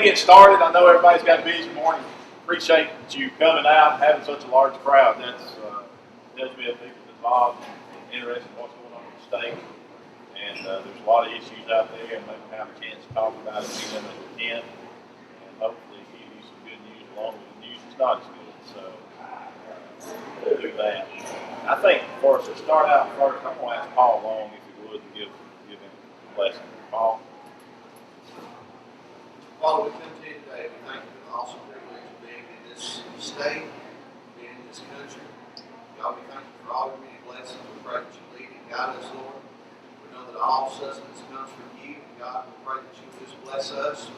to get started. I know everybody's got a busy morning. Appreciate you coming out and having such a large crowd. That's tells me that people involved and interested in what's going on in the state. And there's a lot of issues out there, and maybe we'll have a chance to talk about it again as we can. And hopefully give you some good news along with the news that's not as good. So we'll do that. I think for us to start out first, I'm going to ask Paul Long if he would give him a blessing. Paul. Father, we come to you today. We thank you for the awesome privilege of being in this state, being in this country. God, we thank you for all your many blessings. We pray that you lead and guide us, Lord. We know that all sustenance comes from you. God, we pray that you just bless us.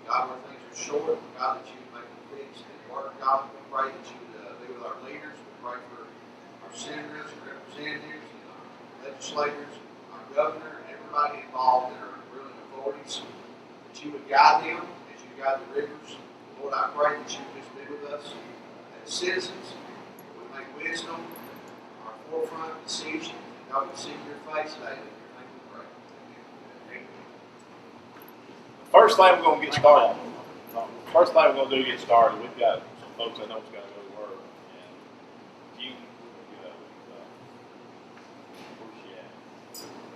God, where things are short, God, that you make them fixed and work. God, we pray that you be with our leaders. We pray for our senators, our representatives, and our legislators, our governor, and everybody involved in our ruling authorities. That you would guide them as you guide the rivers. Lord, I pray that you would just be with us as citizens. That we make wisdom our forefront decision. And God, we seek your face daily. In your name we pray. Amen. First thing we're going to get started. First thing we're going to do to get started, we've got some folks I know has got to go to work. And you, where's she at?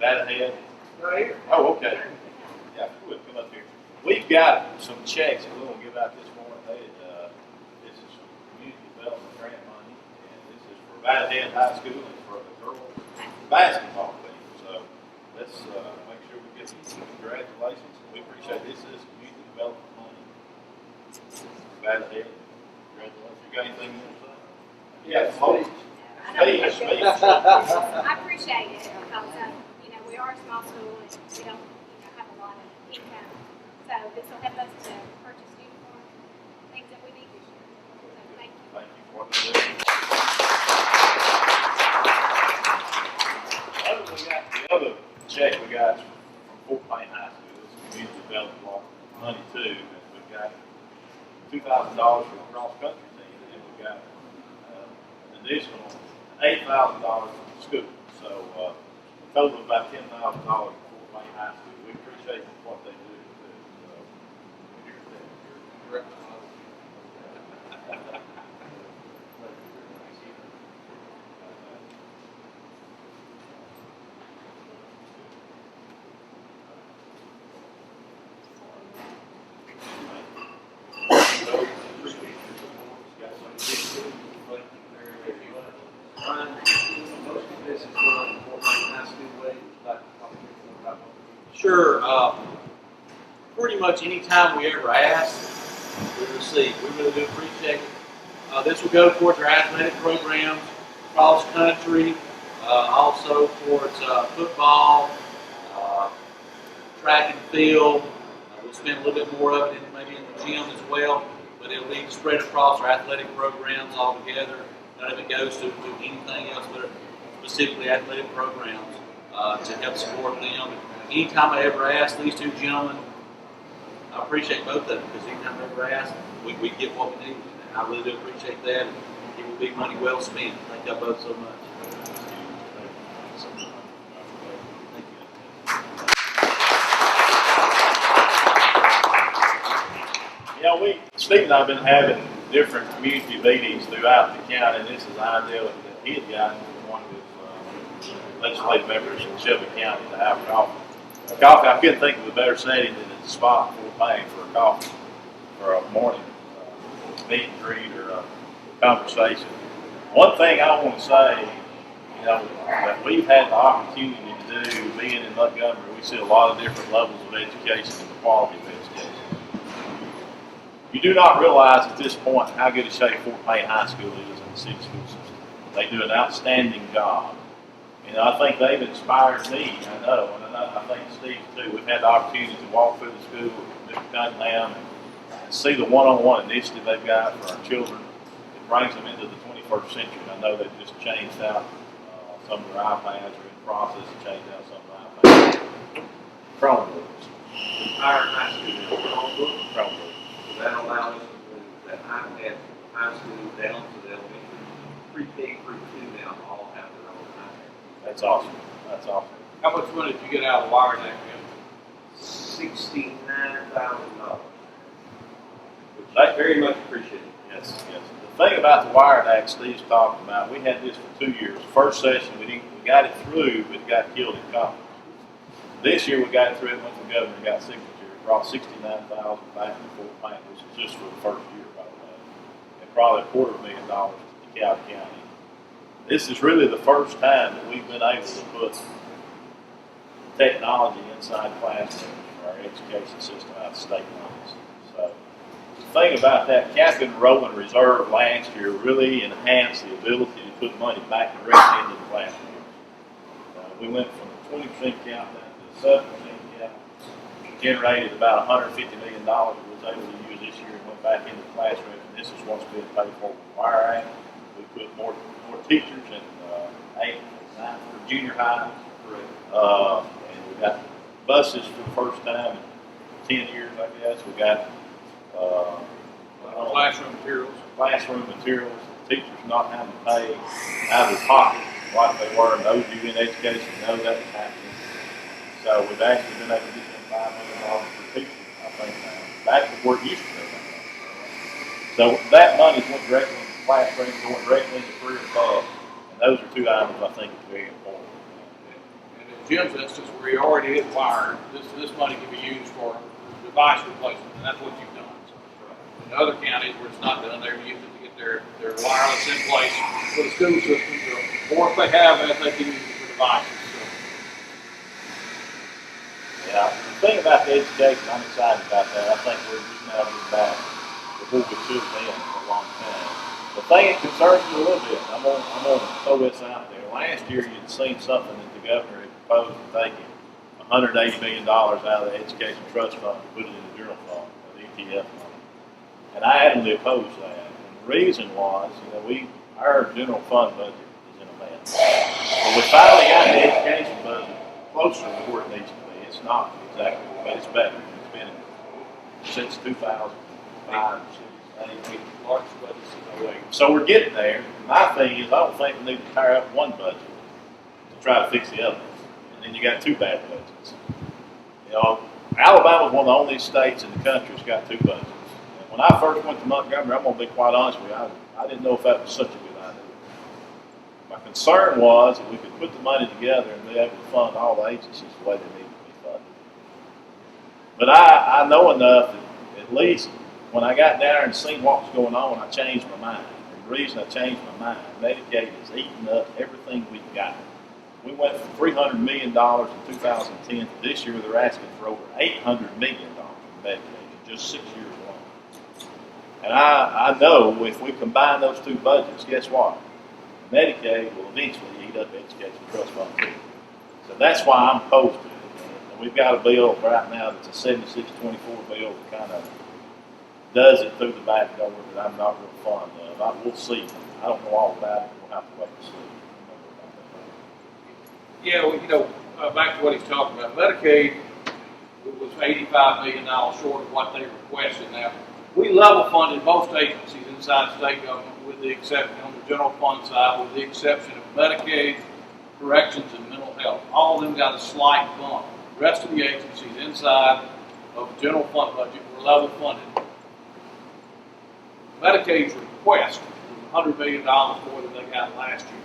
That ahead? Right here. Oh, okay. Yeah, if you would come up here. We've got some checks that we're going to give out this morning. This is some community development grant money, and this is for Valley High School and for the girls basketball team. So let's make sure we give them some congratulations. We appreciate this. This is community development money. Valley congratulations. You got anything you want to say? Yeah, Speech. I appreciate it because we are a small school and we don't have a lot of income. So this will help us to purchase uniforms, things that we need this year. So thank you. Thank you for the other check we got from Fort Payne High School. This is community development money too. And we've got $2,000 for the cross country team, and then we've got an additional $8,000 for the school. So a total of about $10,000 for Fort Payne High School. We appreciate what they do. Sure. Pretty much any time we ever ask, we receive. We really do appreciate it. This will go towards our athletic programs, cross country, also towards football, track and field. We'll spend a little bit more of it maybe in the gym as well, but it'll be spread across our athletic programs altogether. None of it goes to anything else but specifically athletic programs to help support them. Anytime I ever ask these two gentlemen, I appreciate both of them because anytime I ever ask, we get what we need. And I really do appreciate that. And it will be money well spent. Thank y'all both so much. Yeah, Steve and I have been having different community meetings throughout the county, and this is the idea that he had gotten from one of his legislative members in Shelby County to have coffee. I couldn't think of a better setting than the spot for paying for a coffee or a morning meet and greet or a conversation. One thing I want to say, that we've had the opportunity to do, being in Montgomery, we see a lot of different levels of education and the quality of education. You do not realize at this point how good a shape Fort Payne High School is in the city school system. They do an outstanding job. I think they've inspired me, I know, and I think Steve too. We've had the opportunity to walk through the school with Mr. Cunningham and see the one-on-one initiative they've got for our children. It brings them into the 21st century. I know they've just changed out some of their iPads, or in the process of changing out some of their iPads. Chromebooks. Entire high school Chromebooks. Chromebooks. So that allows us to move that iPad from high school down to the elementary. Pre-K, pre-2 now all have their own iPad. That's awesome. That's awesome. How much money did you get out of the wire that $69,000. which is very much appreciated. Yes, yes. The thing about the Wired Act Steve's talking about, we had this for 2 years. First session, we got it through, but it got killed in Congress. This year, we got it through, it went to the governor, got signature, it brought 69,000 back to Fort Payne, which is just for the first year, by the way, and probably $250,000 to DeKalb County. This is really the first time that we've been able to put technology inside classrooms for our education system out of state lines. So the thing about that, capping and rolling reserve last year really enhanced the ability to put money back directly into the classroom. We went from a 20% count down to a 7% count, generated about $150 million we was able to use this year and went back into the classroom. And this is what's being paid for with the Wire Act. We put more teachers in 8, 9 for junior high. And we got buses for the first time in 10 years, I guess. We got Classroom materials. Classroom materials. Teachers not having to pay out of their pocket like they were. And those of you in education know that was happening. So we've actually been able to get them $5 million per teacher, I think, now. Back to where it used to be. So that money went directly into the classroom, going directly into career path. And those are two items I think are very important. And in Jim's instance, where he already is wired, this money can be used for device replacement, and that's what you've done. So, in other counties where it's not done, they're using it to get their wireless in place for the school systems, or if they have that, they can use it for devices. So. Yeah, the thing about the education, I'm excited about that. I think we're just now getting back to who we should have been for a long time. The thing that concerns me a little bit, I'm gonna throw this out there. Last year, you'd seen something that the governor had proposed to taking $180 million out of the education trust fund and put it in the general fund, the ETF fund. And I adamantly opposed that. And the reason was, our general fund budget is in a mess. But we finally got the education budget closer to where it needs to be. It's not exactly, but it's better. It's been since 2005, 2008. So we're getting there. My thing is, I don't think we need to tear up one budget to try to fix the other. And then you got two bad budgets. Alabama's one of the only states in the country that's got two budgets. And when I first went to Montgomery, I'm going to be quite honest with you, I didn't know if that was such a good idea. My concern was that we could put the money together and be able to fund all the agencies the way they need to be funded. But I know enough that at least when I got down there and seen what was going on, I changed my mind. And the reason I changed my mind, Medicaid is eating up everything we've got. We went from $300 million in 2010 to this year they're asking for over $800 million in Medicaid in just 6 years alone. And I know if we combine those two budgets, guess what? Medicaid will eventually eat up education trust fund too. So that's why I'm opposed to it. And we've got a bill right now that's a 7624 bill that kind of does it through the back door that I'm not real fond of. We'll see. I don't know all about it. We'll have to wait and see. Yeah, well, back to what he's talking about, Medicaid was $85 million short of what they requested. Now, we level funded most agencies inside state government, with the exception on the general fund side, with the exception of Medicaid, corrections, and mental health. All of them got a slight bump. The rest of the agencies inside of the general fund budget were level funded. Medicaid's request was $100 million more than they got last year.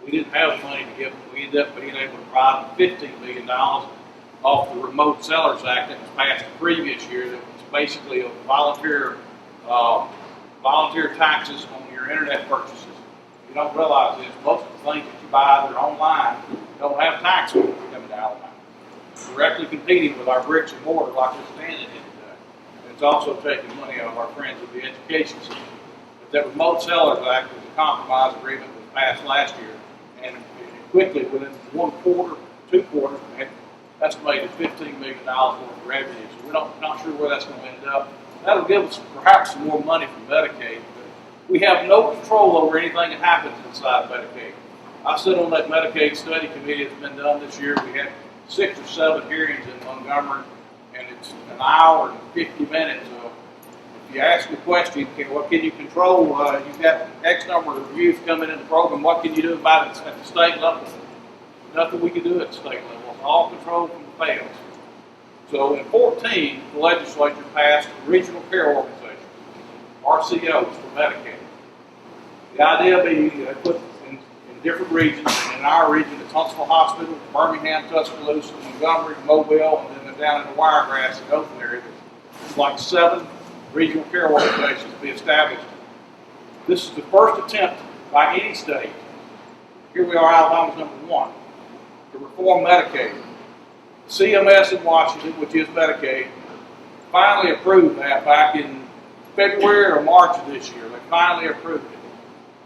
We didn't have money to give them. We ended up being able to provide $15 million off the Remote Sellers Act that was passed the previous year. That was basically a volunteer taxes on your internet purchases. You don't realize this. Most of the things that you buy that are online don't have tax on them coming to Alabama. Directly competing with our bricks and mortar like we're standing in today. It's also taking money out of our friends with the education system. But that Remote Sellers Act was a compromise agreement that was passed last year. And quickly, within 1 quarter, 2 quarters, we had estimated $15 million worth of revenue. So we're not sure where that's going to end up. That'll give us perhaps some more money from Medicaid, but we have no control over anything that happens inside Medicaid. I sit on that Medicaid study committee that's been done this year. We had 6 or 7 hearings in Montgomery, and it's an hour and 50 minutes. If you ask a question, what can you control? You've got X number of youth coming in the program. What can you do about it at the state level? Nothing we can do at the state level. It's all controlled from the feds. So in 2014, the legislature passed regional care organizations. RCOs for Medicaid. The idea being they put in different regions, and in our region it's Huntsville Hospital, Birmingham, Tuscaloosa, Montgomery, Mobile, and then down in the Wiregrass and Oakland area. It's like 7 regional care organizations to be established. This is the first attempt by any state. Here we are, Alabama's #1, to reform Medicaid. CMS in Washington, which is Medicaid, finally approved that back in February or March of this year. They finally approved it.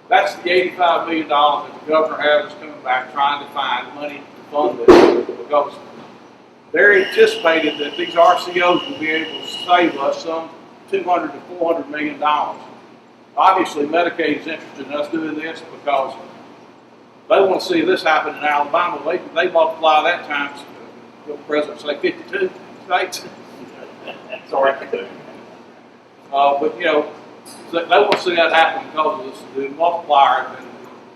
That's the $85 million that the governor has us coming back trying to find money to fund this, because they're anticipated that these RCOs will be able to save us some $200 to $400 million. Obviously, Medicaid is interested in us doing this because they want to see this happen in Alabama. They multiply that times, the president say 52 states. Sorry. But you know, they want to see that happen because of the multiplier and the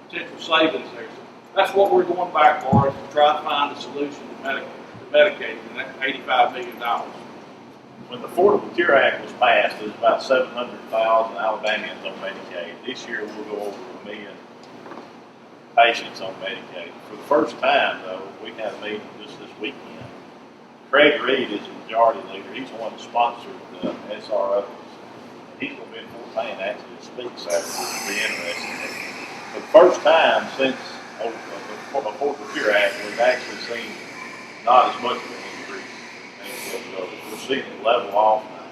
potential savings there. So that's what we're going back for, is to try to find a solution to Medicaid, and that's $85 million. When the Affordable Care Act was passed, there was about 700,000 Alabamians on Medicaid. This year we'll go over 1 million patients on Medicaid. For the first time, though, we had a meeting just this weekend. Craig Reed is the majority leader. He's the one that sponsored the SROs. He's going to be in Fort Payne actually to speak Saturday, which will be interesting. For the first time since the Affordable Care Act, we've actually seen not as much of an increase as we're seeing it level off now.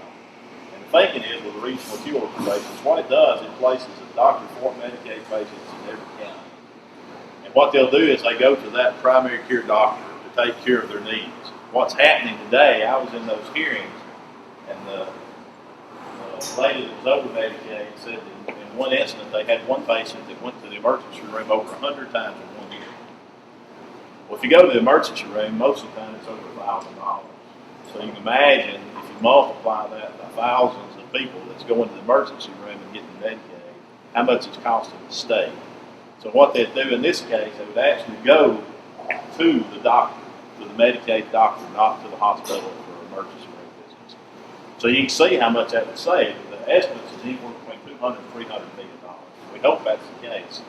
And the thinking is with the regional care organizations, what it does, it places a doctor for Medicaid patients in every county. And what they'll do is they go to that primary care doctor to take care of their needs. What's happening today, I was in those hearings, and the lady that was over Medicaid said that in one incident they had one patient that went to the emergency room over 100 times in 1 year. Well, if you go to the emergency room, most of the time it's over $1,000. So you can imagine if you multiply that by thousands of people that's going to the emergency room and getting Medicaid, how much it's costing the state. So what they'd do in this case, they would actually go to the doctor, to the Medicaid doctor, not to the hospital for emergency room visits. So you can see how much that would save. The estimates is anywhere between $200 and $300 million. We hope that's the case,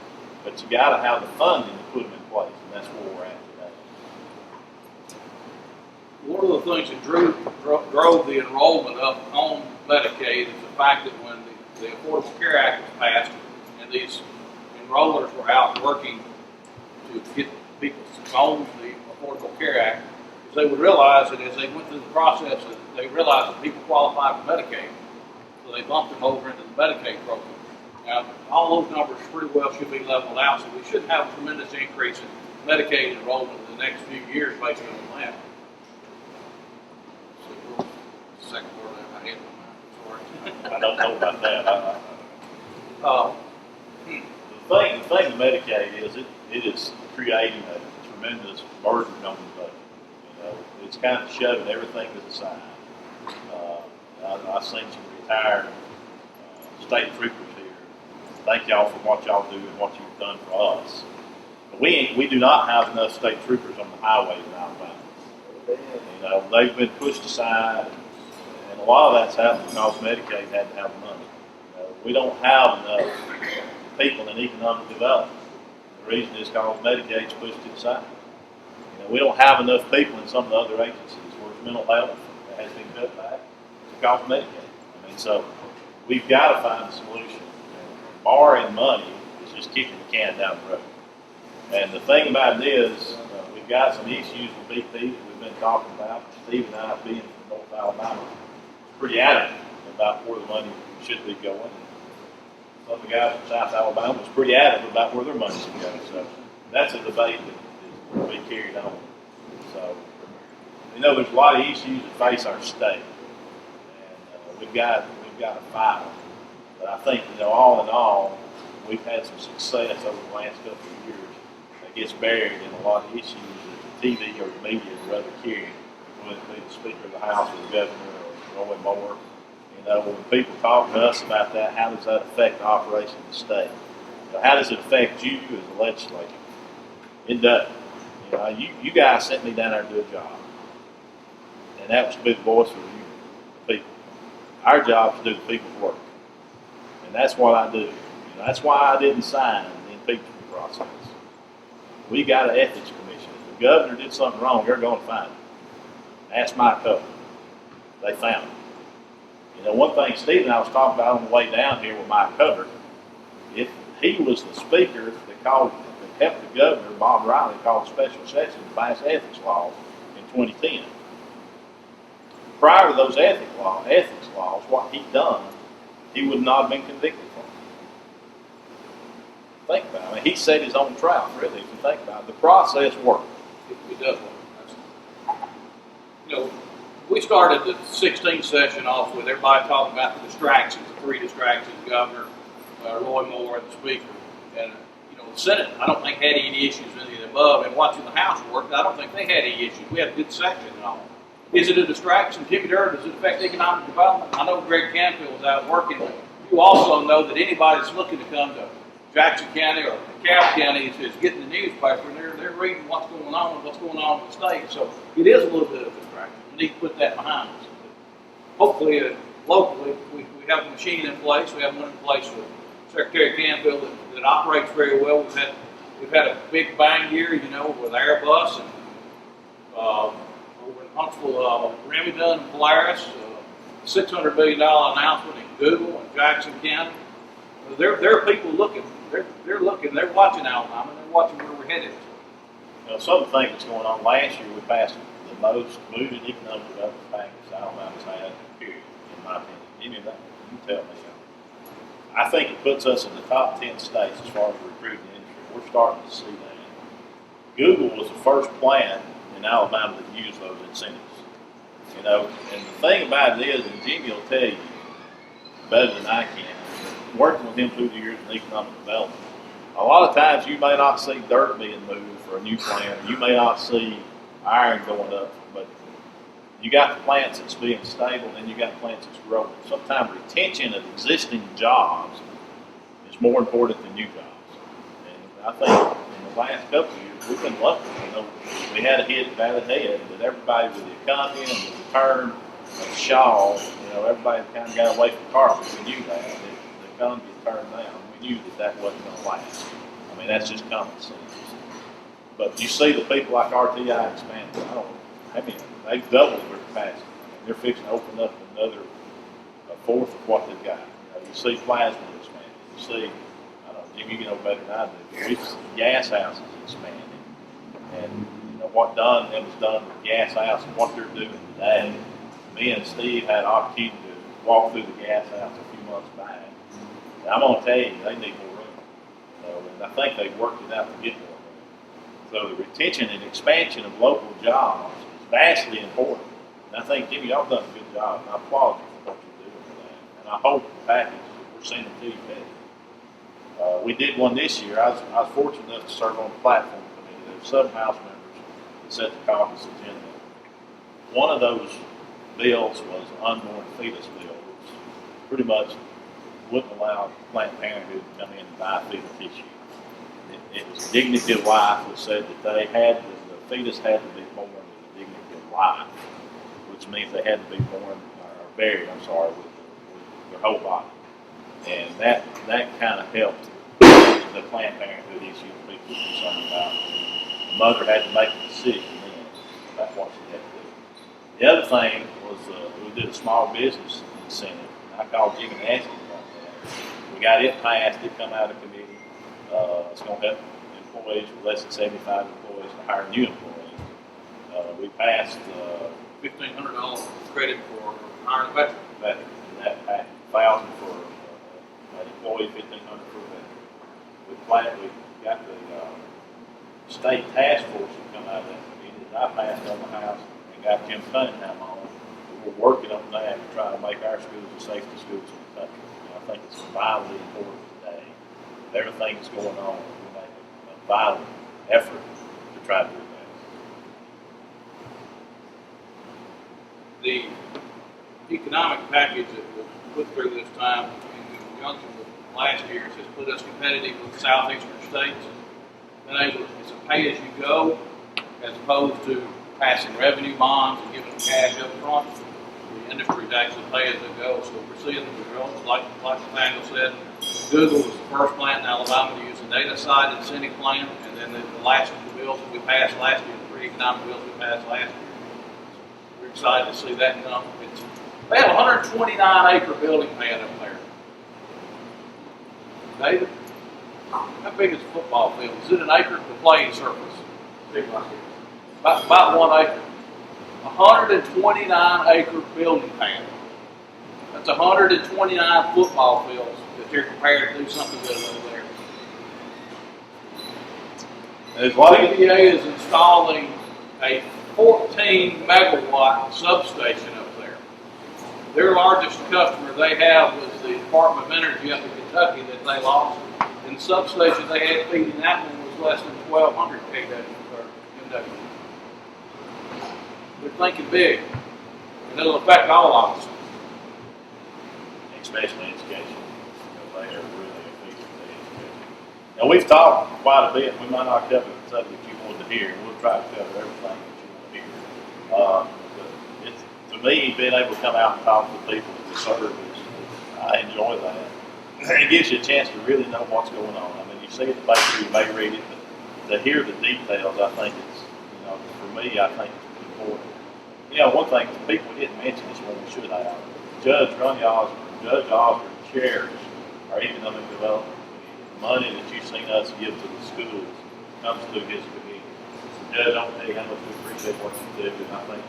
but you got to have the funding to put them in place, and that's where we're at today. One of the things that drove the enrollment up on Medicaid is the fact that when the Affordable Care Act was passed and these enrollers were out working to get people on the Affordable Care Act, is they would realize that as they went through the process, that they realized that people qualified for Medicaid. So they bumped them over into the Medicaid program. Now, all those numbers pretty well should be leveled out, so we shouldn't have a tremendous increase in Medicaid enrollment in the next few years based on that. So, second word in my head, sorry. I don't know about that. The thing with Medicaid is it is creating a tremendous burden on the budget. You know, it's kind of shoving everything to the side. I've seen some retired state troopers here. Thank y'all for what y'all do and what you've done for us. But we do not have enough state troopers on the highways in Alabama. You know, they've been pushed aside, and a lot of that's happened because Medicaid had to have money. You know, we don't have enough people in economic development. The reason is because Medicaid's pushed to the side. You know, we don't have enough people in some of the other agencies where it's mental health that has been cut back because of Medicaid. I mean, so we've got to find a solution. And borrowing money is just kicking the can down the road. And the thing about it is, we've got some issues with BP that we've been talking about. Steve and I, being from North Alabama, pretty adamant about where the money should be going. Some of the guys from South Alabama was pretty adamant about where their money should go. So that's a debate that will be carried on. So, you know, there's a lot of issues that face our state, and we've got to fight them. But I think, you know, all in all, we've had some success over the last couple of years that gets buried in a lot of issues that the TV or the media would rather carry, whether it be the Speaker of the House or the Governor or Roy Moore. You know, when people talk to us about that, how does that affect the operation of the state? You know, how does it affect you as a legislator? It does. You know, you guys sent me down there to do a job, and that was to be the voice of you, the people. Our job is to do the people's work. And that's what I do. And that's why I didn't sign the impeachment process. We got an ethics commission. If the governor did something wrong, they're going to find him. Ask my couple. They found him. You know, one thing Steve and I was talking about on the way down here with Mike Hubbard, if he was the speaker that helped the governor, Bob Riley, called a special session to pass ethics laws in 2010. Prior to those ethics laws, what he'd done, he would not have been convicted for. Think about it. I mean, he set his own trial, really, if you think about it. The process works. It does work. You know, we started the 16th session off with everybody talking about the distractions, the three distractions, the governor, Roy Moore, and the speaker. And, you know, the Senate, I don't think had any issues with any of the above. And watching the House work, I don't think they had any issues. We had a good section and all. Is it a distraction? Timmy Durr, does it affect economic development? I know Greg Canfield was out working. You also know that anybody that's looking to come to Jackson County or DeKalb County is getting the newspaper and they're reading what's going on and what's going on in the state. So it is a little bit of a distraction. We need to put that behind us. Hopefully, locally, we have a machine in place. We have one in place with Secretary Canfield that operates very well. We've had a big bang here, you know, with Airbus and over in Huntsville, Remington and Polaris, $600 million announcement in Google and Jackson County. There are people looking. They're looking. They're watching Alabama. They're watching where we're headed. Now, some of the things that's going on last year, we passed the most moving economic development package Alabama's had, period, in my opinion. Any of that, you tell me. I think it puts us in the top 10 states as far as recruiting industry. We're starting to see that. Google was the first plant in Alabama that used those incentives. You know, and the thing about it is, and Jimmy will tell you better than I can, working with him through the years in economic development, a lot of times you may not see dirt being moved for a new plant, or you may not see iron going up, but you got the plants that's being stable, and then you got plants that's growing. Sometimes retention of existing jobs is more important than new jobs. And I think in the last couple of years, we've been lucky. You know, we had a hit about a head, but everybody with the economy and the return of the shawl, you know, everybody kind of got away from carpet. We knew that. The economy had turned down. We knew that wasn't going to last. I mean, that's just common sense. But you see the people like RTI expanding. They've doubled their capacity. They're fixing to open up another fourth of what they've got. You see plasma expanding. You see, I don't know, Jimmy, you know better than I do. You see gas houses expanding. And you know what Don has done with gas houses and what they're doing today. Me and Steve had an opportunity to walk through the gas house a few months back. And I'm going to tell you, they need more room. And I think they've worked it out to get more room. So the retention and expansion of local jobs is vastly important. And I think, Jimmy, y'all done a good job, and I applaud you for what you're doing for that. And I hope the package that we're sending to you better. We did one this year. I was fortunate enough to serve on the platform committee. There were some House members that set the caucus agenda. One of those bills was an unborn fetus bill, which pretty much wouldn't allow Planned Parenthood to come in and buy fetal tissue. It was dignity of life that said that the fetus had to be born with the dignity of life, which means they had to be born, or buried, with their whole body. And that kind of helped the Planned Parenthood issue that people were concerned about. The mother had to make a decision then. That's what she had to do. The other thing was we did a small business incentive. I called Jimmy and asked him about that. We got it passed. It come out of committee. It's going to help employees with less than 75 employees to hire new employees. We passed $1,500 credit for hiring a veteran. and that passed $1,000 for an employee, $1,500 for that. We got the state task force to come out of that committee that I passed on the House and got Jim Cunningham on. We're working on that to try to make our schools the safety schools in the country. And I think it's vitally important today. With everything that's going on, we make a vital effort to try to do that. The economic package that was put through this time in conjunction with last year's has put us competitive with southeastern states. It's a pay-as-you-go as opposed to passing revenue bonds and giving them cash up front. the industry to actually pay as it goes. So we're seeing the results, like Nathaniel said. Google was the first plant in Alabama to use a data-side incentive plan, and then the last bills that we passed last year, the 3 economic bills we passed last year. We're excited to see that come. They have a 129-acre building pad up there. David, how big is a football field? Is it an acre? The playing surface? About 1 acre. 129-acre building pad. That's 129 football fields that you're prepared to do something with over there. TVA is installing a 14 megawatt substation up there. Their largest customer they have was the Department of Energy up in Kentucky that they lost. And the substation they had feeding that one was less than 1,200 kW. They're thinking big, and it'll affect all of us. Especially education. They are really a piece of the education. Now, we've talked quite a bit. We might not cover the subject you wanted to hear, and we'll try to cover everything that you want to hear. But it's, to me, being able to come out and talk to people to serve, I enjoy that. It gives you a chance to really know what's going on. I mean, you see it in the paper, you may read it, but to hear the details, I think it's, for me, I think it's important. One thing people didn't mention is what we should have. Judge Osborne chairs our economic development committee. The money that you've seen us give to the schools comes through his committee. Judge, I want to tell you how much we appreciate what you do, and I think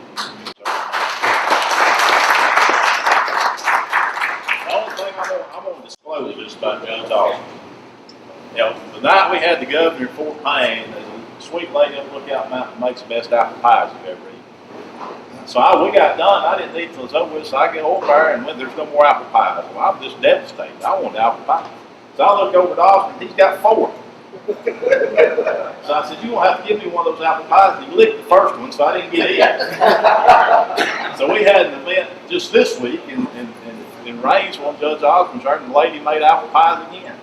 the only thing I'm going to disclose is about Judge Osborne. The night we had the governor in Fort Payne, there's a sweet lady up Lookout Mountain makes the best apple pies you've ever eaten. So we got done. I didn't eat till it was over with, so I get over there and when there's no more apple pies. Well, I'm just devastated. I want apple pie. So I look over at Austin, he's got 4. So I said, you're going to have to give me one of those apple pies. And he licked the first one, so I didn't get it. So we had an event just this week in Rains, one Judge Osborne's there, and the lady made apple pies again.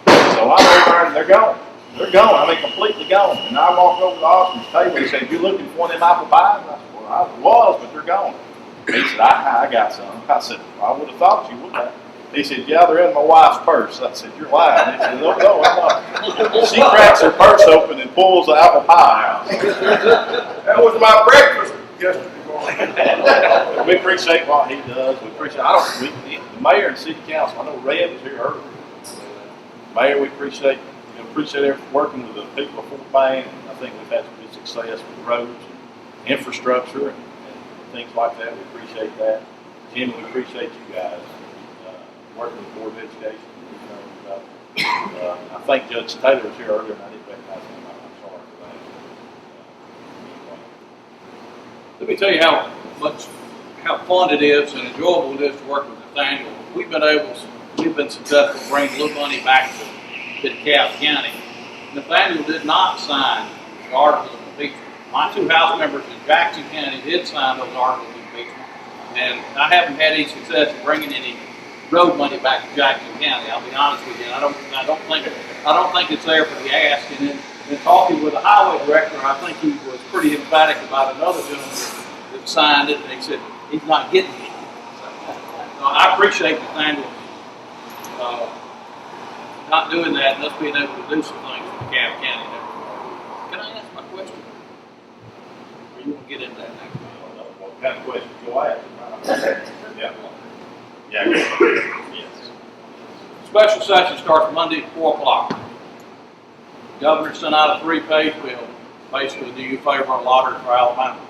So I'm over there and they're gone. They're gone. I mean, completely gone. And I walked over to Austin's table and he said, you looking for one of them apple pies? And I said, I was, but they're gone. He said, I got some. I said, I would have thought you would have. He said, yeah, they're in my wife's purse. I said, you're lying. He said, no, I'm not. She cracks her purse open and pulls the apple pie out. That was my breakfast yesterday morning. We appreciate what he does. We appreciate, the mayor and city council, I know Red was here earlier. Mayor, we appreciate working with the people of Fort Payne. I think we've had some good success with roads and infrastructure and things like that. We appreciate that. Jim, we appreciate you guys working with the Board of Education. I think Judge Taylor was here earlier and I didn't recognize him. I'm sorry for that. Anyway. Let me tell you how fun it is and enjoyable it is to work with Nathaniel. We've been successful bringing little money back to DeKalb County. Nathaniel did not sign the articles of impeachment. My 2 House members in Jackson County did sign those articles of impeachment, and I haven't had any success in bringing any road money back to Jackson County. I'll be honest with you. I don't think it's there for the ask. And in talking with the highway director, I think he was pretty emphatic about another gentleman that signed it, and he said he's not getting it. So I appreciate Nathaniel not doing that and us being able to do some things for DeKalb County. Can I ask my question? Or you want to get into that next? What kind of question? Go ahead. Yeah. Yes. Special session starts Monday at 4 o'clock. The governor sent out a 3-page bill. Basically, do you favor a lottery for Alabama?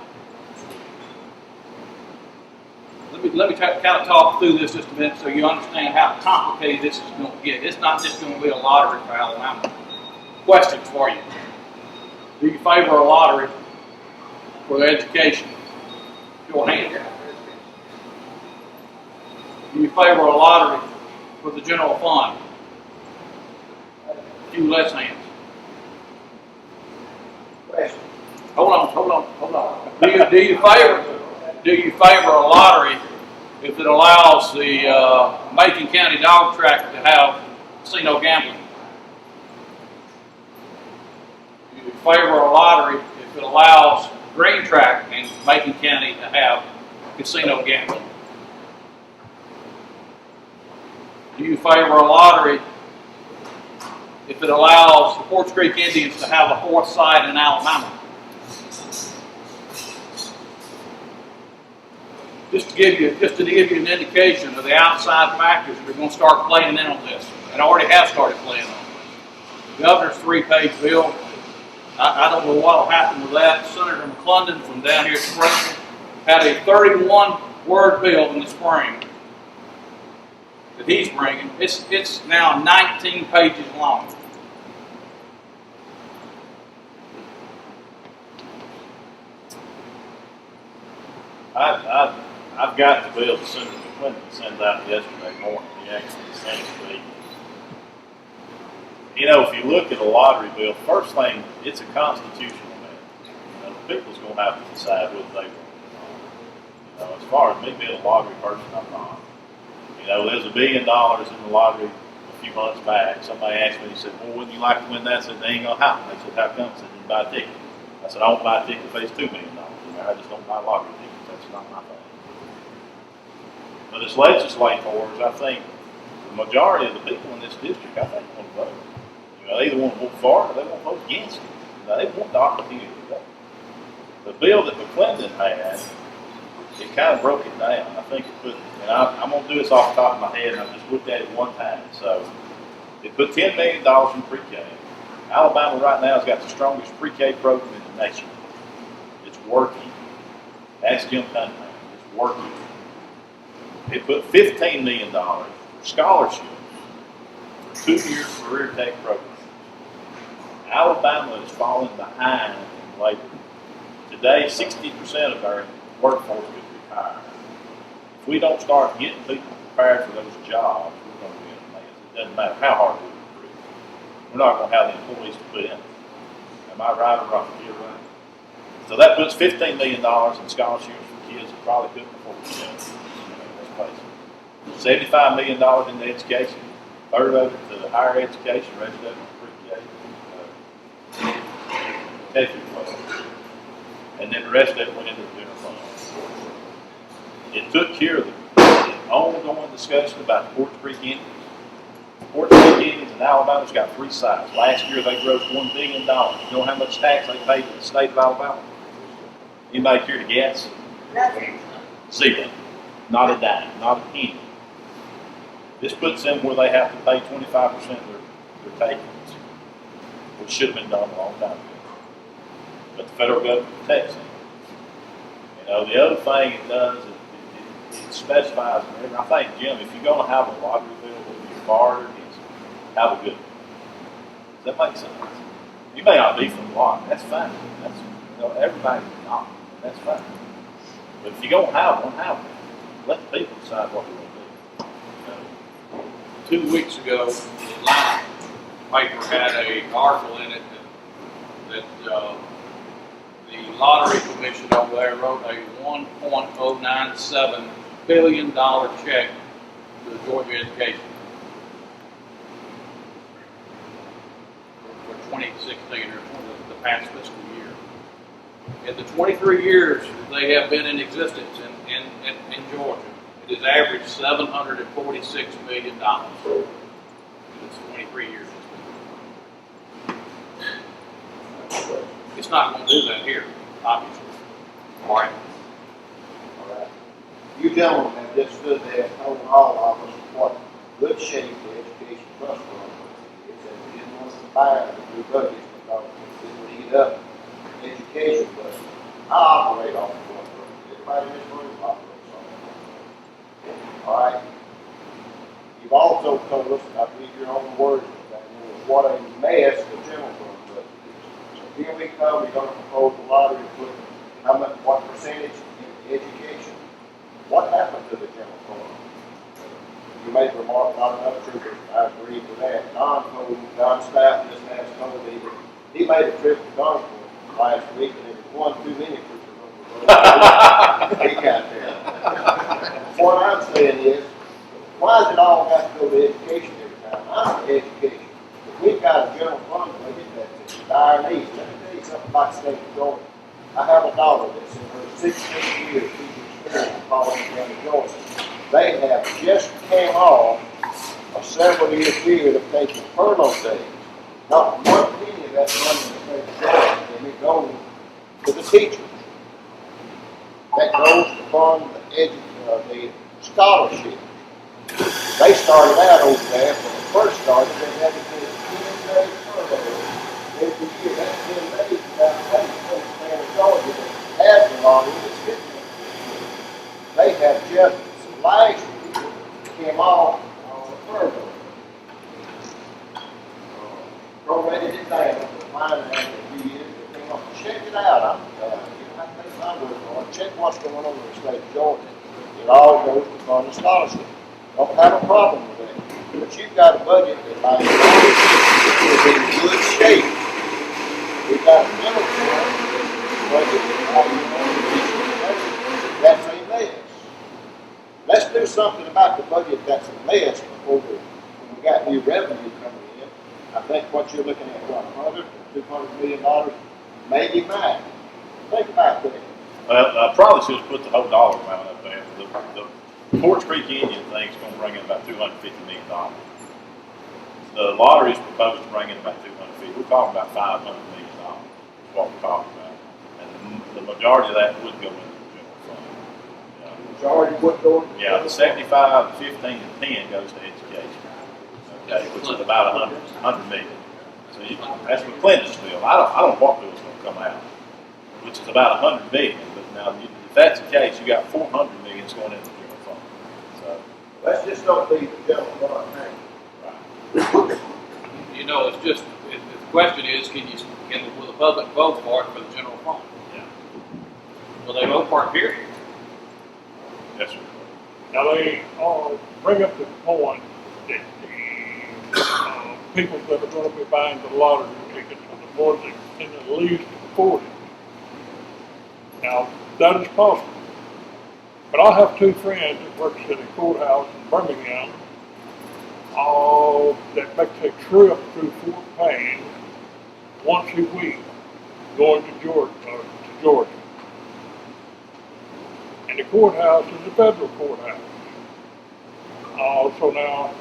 Let me kind of talk through this just a minute so you understand how complicated this is going to get. It's not just going to be a lottery for Alabama. Questions for you. Do you favor a lottery for their education? Your hand. Do you favor a lottery for the general fund? A few less hands. Hold on. Do you favor a lottery if it allows the Macon County dog track to have casino gambling? Do you favor a lottery if it allows Green Track in Macon County to have casino gambling? Do you favor a lottery if it allows the Quartz Creek Indians to have a fourth site in Alabama? Just to give you an indication of the outside factors that are going to start playing in on this, and already have started playing on it. Governor's 3-page bill. I don't know what will happen with that. Senator McClendon from down here at Springfield had a 31-word bill in the spring that he's bringing. It's now 19 pages long. I've got the bill that Senator McClendon sent out yesterday morning. He actually sent it to me. You know, if you look at a lottery bill, first thing, it's a constitutional matter. You know, the people's going to have to decide whether they want it. You know, as far as me being a lottery person, I'm not. You know, there's $1 billion in the lottery a few months back. Somebody asked me, he said, well, wouldn't you like to win that? I said, they ain't going to happen. They said, how come? I said, you buy a ticket. I said, I don't buy a ticket if it's $2 million. I just don't buy lottery tickets. That's not my thing. But as legislators, I think the majority of the people in this district, I think, want to vote. You know, they either want to vote for it or they want to vote against it. You know, they want the opportunity to vote. The bill that McClendon had, it kind of broke it down. I think it put, and I'm going to do this off the top of my head, and I just looked at it one time. So it put $10 million in pre-K. Alabama right now has got the strongest pre-K program in the nation. It's working. Ask Jim Cunningham. It's working. It put $15 million for scholarships for 2-year career tech programs. Alabama is falling behind in labor. Today, 60% of our workforce could retire. If we don't start getting people prepared for those jobs, we're going to be in a mess. It doesn't matter how hard we recruit. We're not going to have the employees to put in. Am I right or wrong? You're right. So that puts $15 million in scholarships for kids that probably couldn't afford it. $75 million in the education, third of it to higher education, rest of it to pre-K, K-12, and then the rest of it went into the general fund. It took care of the ongoing discussion about the Quartz Creek Indians. Quartz Creek Indians in Alabama's got 3 sites. Last year they grossed $1 billion. You know how much tax they paid to the state of Alabama? Anybody care to guess? Nothing. 0. Not a dime, not a penny. This puts them where they have to pay 25% of their takings, which should have been done a long time ago. But the federal government protects them. You know, the other thing it does is it specifies, and I think, Jim, if you're going to have a lottery bill, whether you're for it or against it, have a good one. Does that make sense? You may not be for the lottery, that's fine. That's, you know, everybody's not, that's fine. But if you're going to have one, have one. Let the people decide what they want to do. 2 weeks ago, the Line paper had an article in it that the Lottery Commission over there wrote a $1.097 billion check to the Georgia Education for 2016 or the past fiscal year. In the 23 years they have been in existence in Georgia, it has averaged $746 million. It's 23 years. It's not going to do that here, obviously. All right. All right. You gentlemen have just stood there and told all of us what good shape the Education Trust Fund is, and we didn't want to buy the new budgets because it would eat up education budget. I operate off of one budget. Everybody in this room operates off of one budget. All right. You've also told us, and I believe your own words, that what a mess the general fund budget is. So here we come, we're going to propose a lottery to put how much, what percentage in education. What happened to the general fund? You made the remark, not enough troopers. I agree with that. Don Staff just has told me that he made a trip to Concord last week, and there was 1 too many troopers on the road. He got there. What I'm saying is, why does it all have to go to education every time? I'm for education. If we've got a general fund budget that's in dire need, let me tell you something about the state of Georgia. I have a daughter that's in her 16th year teaching County, Georgia. They have just came off a several-year period of taking furlough days. Not one penny of that money in the state of Georgia, and it goes to the teachers. That goes to fund the scholarship. They started out over there, when they first started, they had to take 10 days furlough every year. That's 10 days without pay. The state of Georgia that has the lottery is 15. They have just last year came off on the furlough. Prorated it down for 5.5 years. They came off. Check it out. I think my word on it. Check what's going on in the state of Georgia. It all goes to fund the scholarship. Don't have a problem with that. But you've got a budget that by is in good shape. We've got a middle budget that's a mess. Let's do something about the budget that's a mess before when we got new revenue coming in. I think what you're looking at, what, $100 to $200 million, maybe max. Think about that. Well, I probably should have put the whole dollar amount up there. The Forge Creek Indian thing's going to bring in about $250 million. The lottery is proposed to bring in about $250 million. We're talking about $500 million is what we're talking about. And the majority of that would go into the general fund. Majority would go. Yeah, the 75, 15, and 10 goes to education. Okay, which is about $100 million. So that's what Clinton's bill. I don't know what bill's going to come out, which is about $100 million. But now, if that's the case, you got $400 million going into the general fund. So Let's just don't leave the general fund hanging. right. You know, it's just, the question is, will the public vote for it for the general fund? Yeah. Will they vote for it, period? Yes, sir. Now they bring up the point that the people that are going to be buying the lottery tickets are the ones that can at least afford it. Now, that is possible. But I have two friends that works at a courthouse in Birmingham that makes a trip through Fort Payne once a week going to Georgia. And the courthouse is a federal courthouse. So now,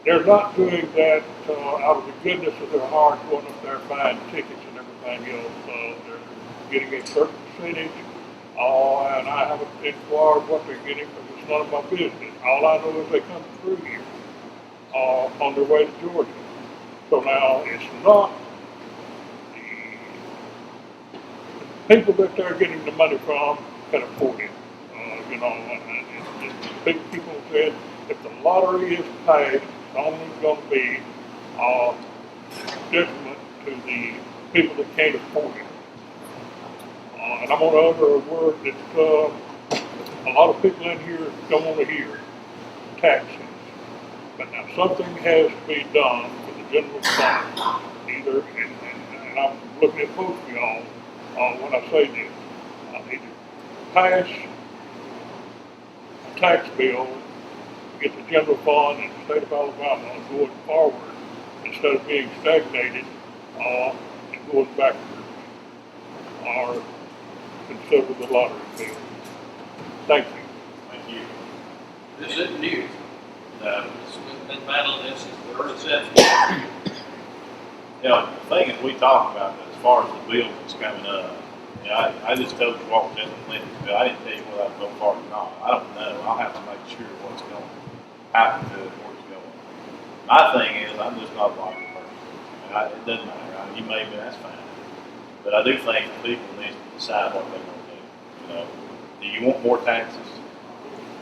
they're not doing that out of the goodness of their heart, going up there buying tickets and everything else. They're getting a certain percentage, and I haven't inquired what they're getting because it's none of my business. All I know is they come through here on their way to Georgia. So now, it's not the people that they're getting the money from can afford it. People said if the lottery is paid, it's only going to be detriment to the people that can't afford it. And I'm going to utter a word that a lot of people in here don't want to hear: taxes. But now something has to be done for the general fund. Either, and I'm looking at both of y'all when I say this, either pass a tax bill to get the general fund in the state of Alabama going forward instead of being stagnated and going backwards, or consider the lottery bill. Thank you. Thank you. This isn't new. We've been battling this since the early 70s. You know, the thing that we talk about as far as the bill that's coming up, you know, I just told you what was in the Clinton bill. I didn't tell you whether I'd go for it or not. I don't know. I'll have to make sure what's going to happen to it, where it's going. My thing is, I'm just not a lottery person. It doesn't matter. You may be, that's fine. But I do think people need to decide what they want to do. You know, do you want more taxes?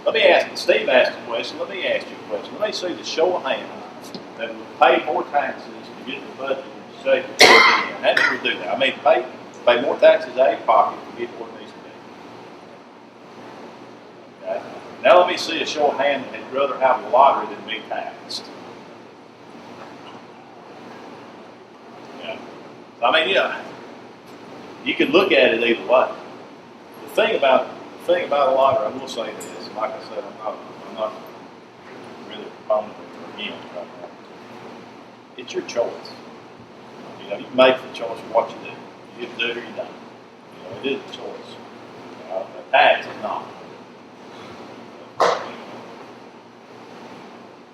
Let me ask, Steve asked a question, let me ask you a question. Let me see the show of hands that would pay more taxes to get the budget in shape. How do we do that? I mean, pay more taxes out of your pocket to get what it needs to be. Okay? Now let me see a show of hands that'd rather have a lottery than be taxed. Yeah. I mean, yeah, you could look at it either way. The thing about a lottery, I will say this. Like I said, I'm not really a proponent of against right now. It's your choice. You know, you make the choice of what you do. You either do it or you don't. You know, it is a choice. tax is not.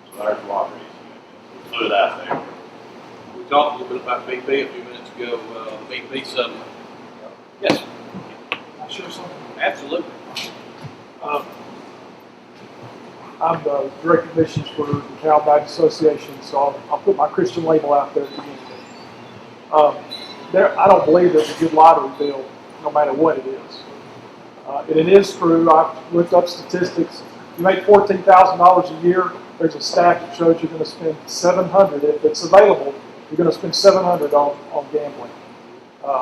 So there's a water issue. Threw it out there. We talked a little bit about BP a few minutes ago, the BP settlement. Yes, Can I share something? absolutely. I'm the director of missions for the Cal Baptist Association, so I'll put my Christian label out there to begin with. I don't believe there's a good lottery bill, no matter what it is. And it is true. I've looked up statistics. You make $14,000 a year. There's a stat that shows you're going to spend $700. If it's available, you're going to spend $700 on gambling,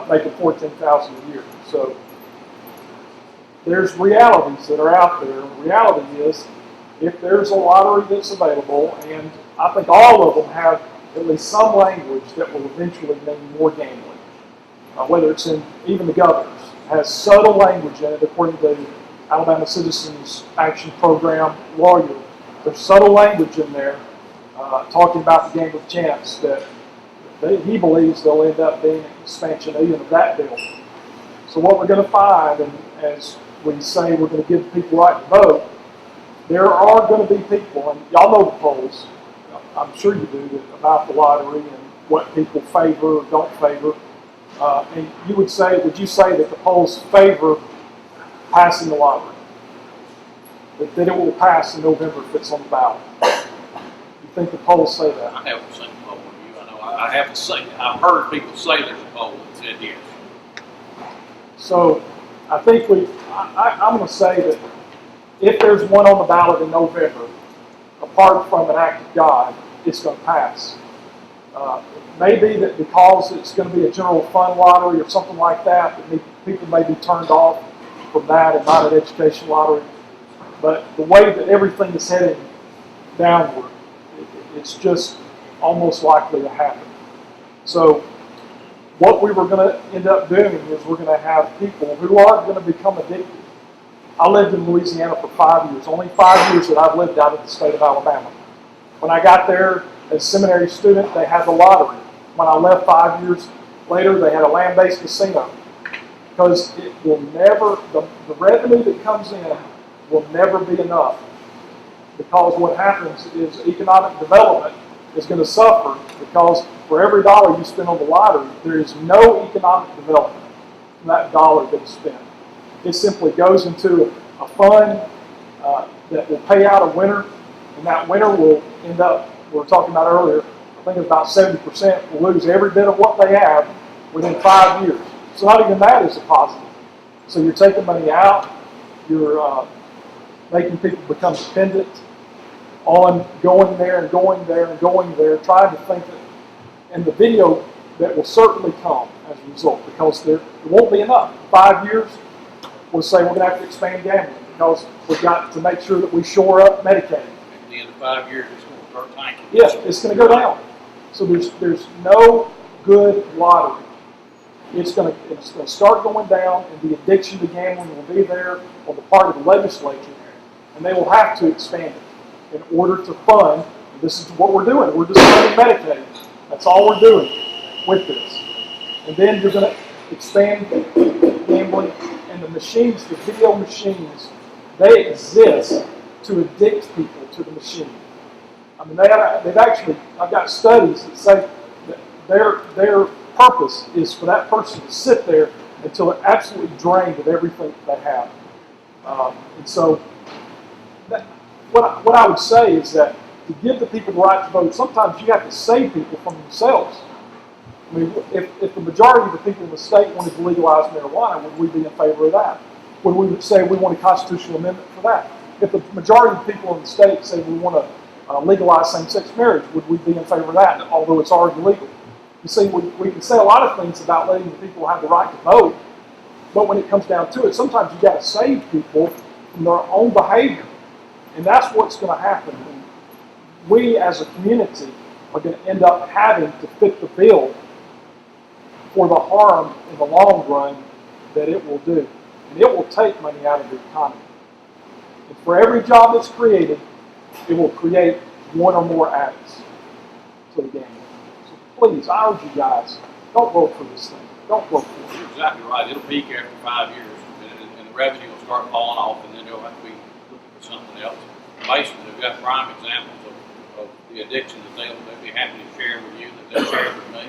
making $14,000 a year. So there's realities that are out there. The reality is, if there's a lottery that's available, and I think all of them have at least some language that will eventually mean more gambling. Whether it's in, even the governor's, has subtle language in it, according to the Alabama Citizens Action Program lawyer. There's subtle language in there talking about the game of chance that he believes they'll end up being an expansion even of that bill. So what we're going to find, and as we say we're going to give people right to vote, there are going to be people, and y'all know the polls, I'm sure you do, about the lottery and what people favor or don't favor. And would you say that the polls favor passing the lottery? That it will pass in November if it's on the ballot? You think the polls say that? I haven't seen the poll review. I know I haven't seen it. I've heard people say there's a poll that said yes. So I think I'm going to say that if there's one on the ballot in November, apart from an act of God, it's going to pass. Maybe that because it's going to be a general fund lottery or something like that, people may be turned off from that and not an education lottery. But the way that everything is heading downward, it's just almost likely to happen. So what we were going to end up doing is we're going to have people who are going to become addicted. I lived in Louisiana for 5 years, only 5 years that I've lived out of the state of Alabama. When I got there as a seminary student, they had the lottery. When I left 5 years later, they had a land-based casino. Because it will never, the revenue that comes in will never be enough. Because what happens is economic development is going to suffer because for every dollar you spend on the lottery, there is no economic development from that dollar that's spent. It simply goes into a fund that will pay out a winner, and that winner will end up, we were talking about earlier, I think it's about 70% will lose every bit of what they have within 5 years. So not even that is a positive. So you're taking money out, you're making people become dependent on going there and going there and going there, trying to think that, and the video that will certainly come as a result, because there won't be enough. 5 years, we'll say we're going to have to expand gambling because we've got to make sure that we shore up Medicaid. At the end of 5 years, it's going to start tanking. Yes, it's going to go down. So there's no good lottery. It's going to start going down, and the addiction to gambling will be there on the part of the legislature, and they will have to expand it in order to fund. This is what we're doing. We're just funding Medicaid. That's all we're doing with this. And then you're going to expand gambling, and the machines, the video machines, they exist to addict people to the machine. I mean, they've actually, I've got studies that say that their purpose is for that person to sit there until they're absolutely drained of everything that they have. And so, what I would say is that to give the people the right to vote, sometimes you have to save people from themselves. I mean, if the majority of the people in the state wanted to legalize marijuana, would we be in favor of that? Would we say we want a constitutional amendment for that? If the majority of the people in the state say we want to legalize same-sex marriage, would we be in favor of that, although it's already legal? You see, we can say a lot of things about letting the people have the right to vote, but when it comes down to it, sometimes you've got to save people from their own behavior. And that's what's going to happen. And we as a community are going to end up having to fit the bill for the harm in the long run that it will do. And it will take money out of the economy. And for every job that's created, it will create one or more addicts to the game. So please, I urge you guys, don't vote for this thing. Don't vote for it. You're exactly right. It'll peak after 5 years, and the revenue will start falling off, and then they'll have to be looking for something else. Basically, we've got prime examples of the addiction that they'll be happy to share with you, that they'll share with me.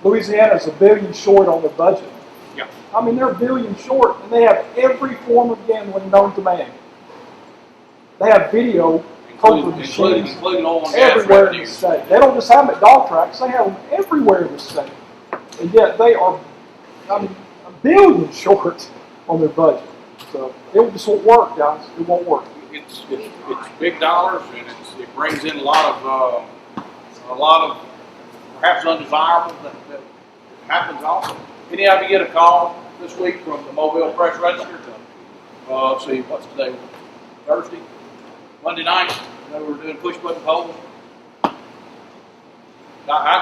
Louisiana's $1 billion short on their budget. Yeah. I mean, they're $1 billion short, and they have every form of gambling known to man. They have video poker machines including oil and gas everywhere in the revenues. state. They don't just have them at dog tracks; they have them everywhere in the state. And yet they are, I mean, $1 billion short on their budget. So it just won't work, guys. It won't work. It's big dollars, and it brings in a lot of perhaps undesirable that happens often. Any of you get a call this week from the Mobile Press Register? Let's see, what's today? Thursday, Monday night. They were doing push button polls. I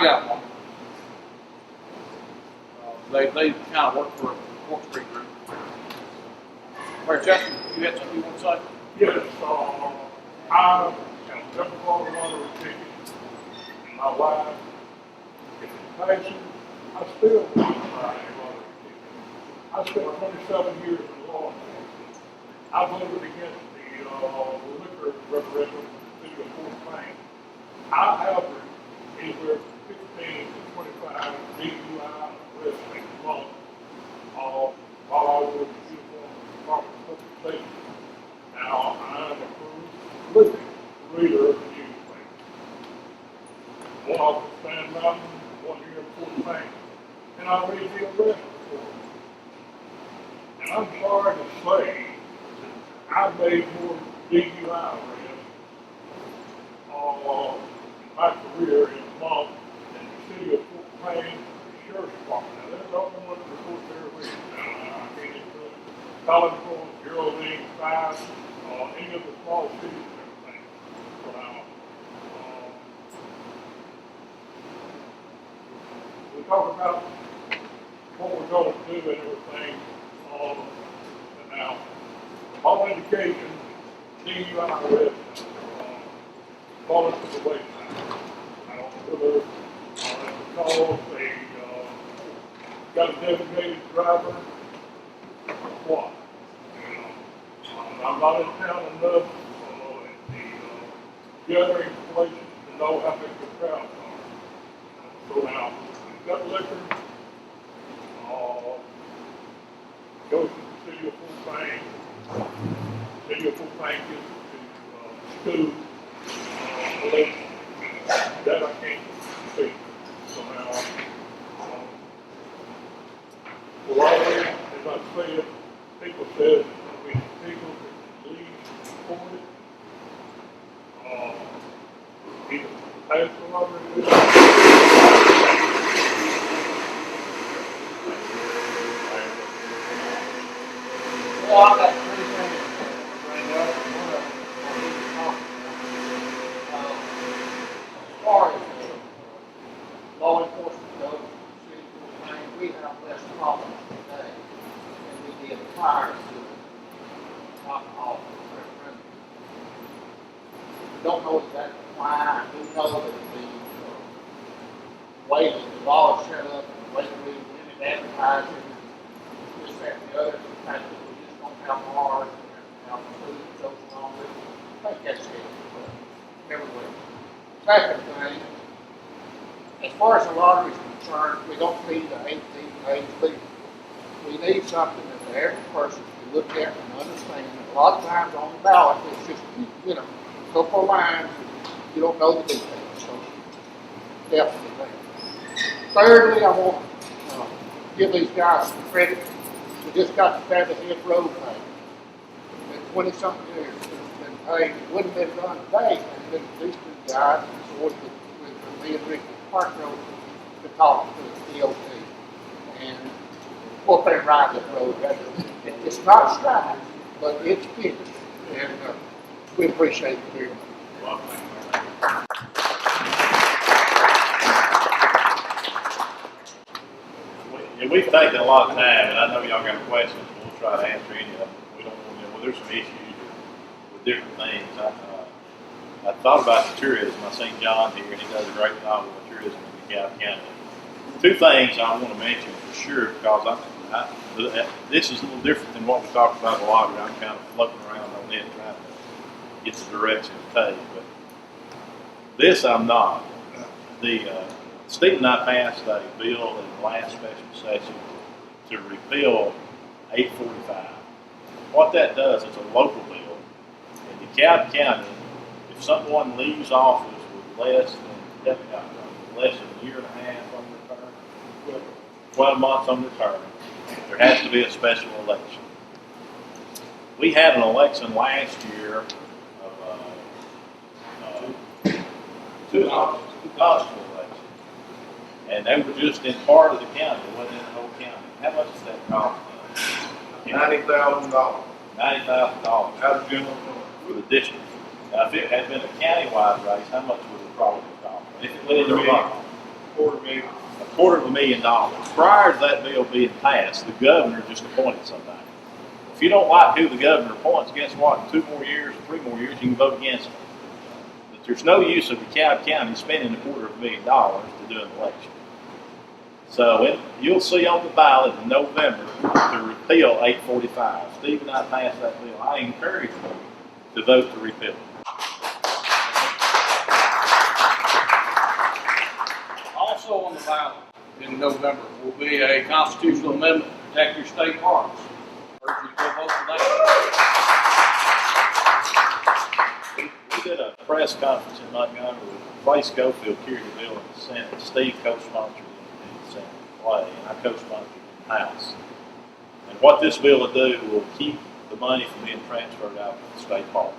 got one. They kind of work for a Court Street group. Where, Chester, you had something you want to say? Yes, I am never called a lottery ticket, and my wife is in passion. I still don't buy a lottery ticket. I spent 27 years in law enforcement. I voted against the liquor referendum to the Fort Payne. I average anywhere from 15 to 25 DUI arrests a month while I was in the uniform Department of Public Safety. Now, I am a prolific reader of the newspaper. One off of Sand Mountain, one here in Fort Payne. And I read the arrest report. And I'm sorry to say that I made more DUI arrests in my career in a month than the city of Fort Payne, the sheriff's department. Now, there's not one report there read. I can't include Collinsville, Geraldine, Five, any of the small cities and everything. So now, we talk about what we're going to do and everything. And now, all indications, DUI arrests falling to the wayside. I don't know whether that's because they got a designated driver or what. I'm not in town enough the gathering information to know how big the crowds are. So now, we've got liquor, goes to the city of Fort Payne. The city of Fort Payne gives it to school, police. That I can't see. So now, we're always, as I said, people said, we people that leave for it, either pass the lottery. Well, I've got three things to bring up. One of them is as far as law enforcement goes, we have less problems today than we did prior to alcohol referendum. Don't know exactly why. I do know that the way that the law is set up, and the way that we limit advertising, this, that, and the other, the fact that we just don't have bars and have food that goes along with it. I think that's it. Everywhere. Second thing, as far as the lottery is concerned, we don't need the 18 age limit. We need something that the average person can look at and understand. A lot of times on the ballot, it's just, a couple of lines, and you don't know the details. So, definitely that. Thirdly, I want to give these guys some credit. We just got the Featherhead Road paid. It's been 20-something years since it's been paid. It wouldn't have been done today had been these two guys, so with me and Ricky Park Road, to talk to the DOT. And what they ride that road. It's not striped, but it's finished. And we appreciate it very much. We've taken a lot of time, and I know y'all got questions, but we'll try to answer any of them. We don't want to, well, there's some issues with different things. I thought about the tourism. I seen John here, and he does a great job with tourism in DeKalb County. Two things I want to mention for sure, because This is a little different than what we talked about a lot. I'm kind of floating around on it, trying to get the direction to take. But this, I'm not. Steve and I passed a bill in the last special session to repeal 845. What that does, it's a local bill. In DeKalb County, if someone leaves office with less than a year and a half on their term, 12 months on their term, there has to be a special election. We had an election last year of two constable elections, and they were just in part of the county, it wasn't in the whole county. How much does that cost? $90,000. $90,000 out of general for the district. Now, if it had been a countywide race, how much would it probably cost? If it went into $250,000. Prior to that bill being passed, the governor just appointed somebody. If you don't like who the governor appoints, guess what? In 2 more years, 3 more years, you can vote against them. But there's no use of DeKalb County spending $250,000 to do an election. So you'll see on the ballot in November to repeal 845. Steve and I passed that bill. I encourage you to vote to repeal it. Also on the ballot in November will be a constitutional amendment to protect your state parks. Urge you to go vote for that. We did a press conference in Montgomery with Clay Schofield carried the bill in the Senate. Steve co-sponsored it in the Senate, Clay, and I co-sponsored it in the House. And what this bill will do will keep the money from being transferred out to the state parks.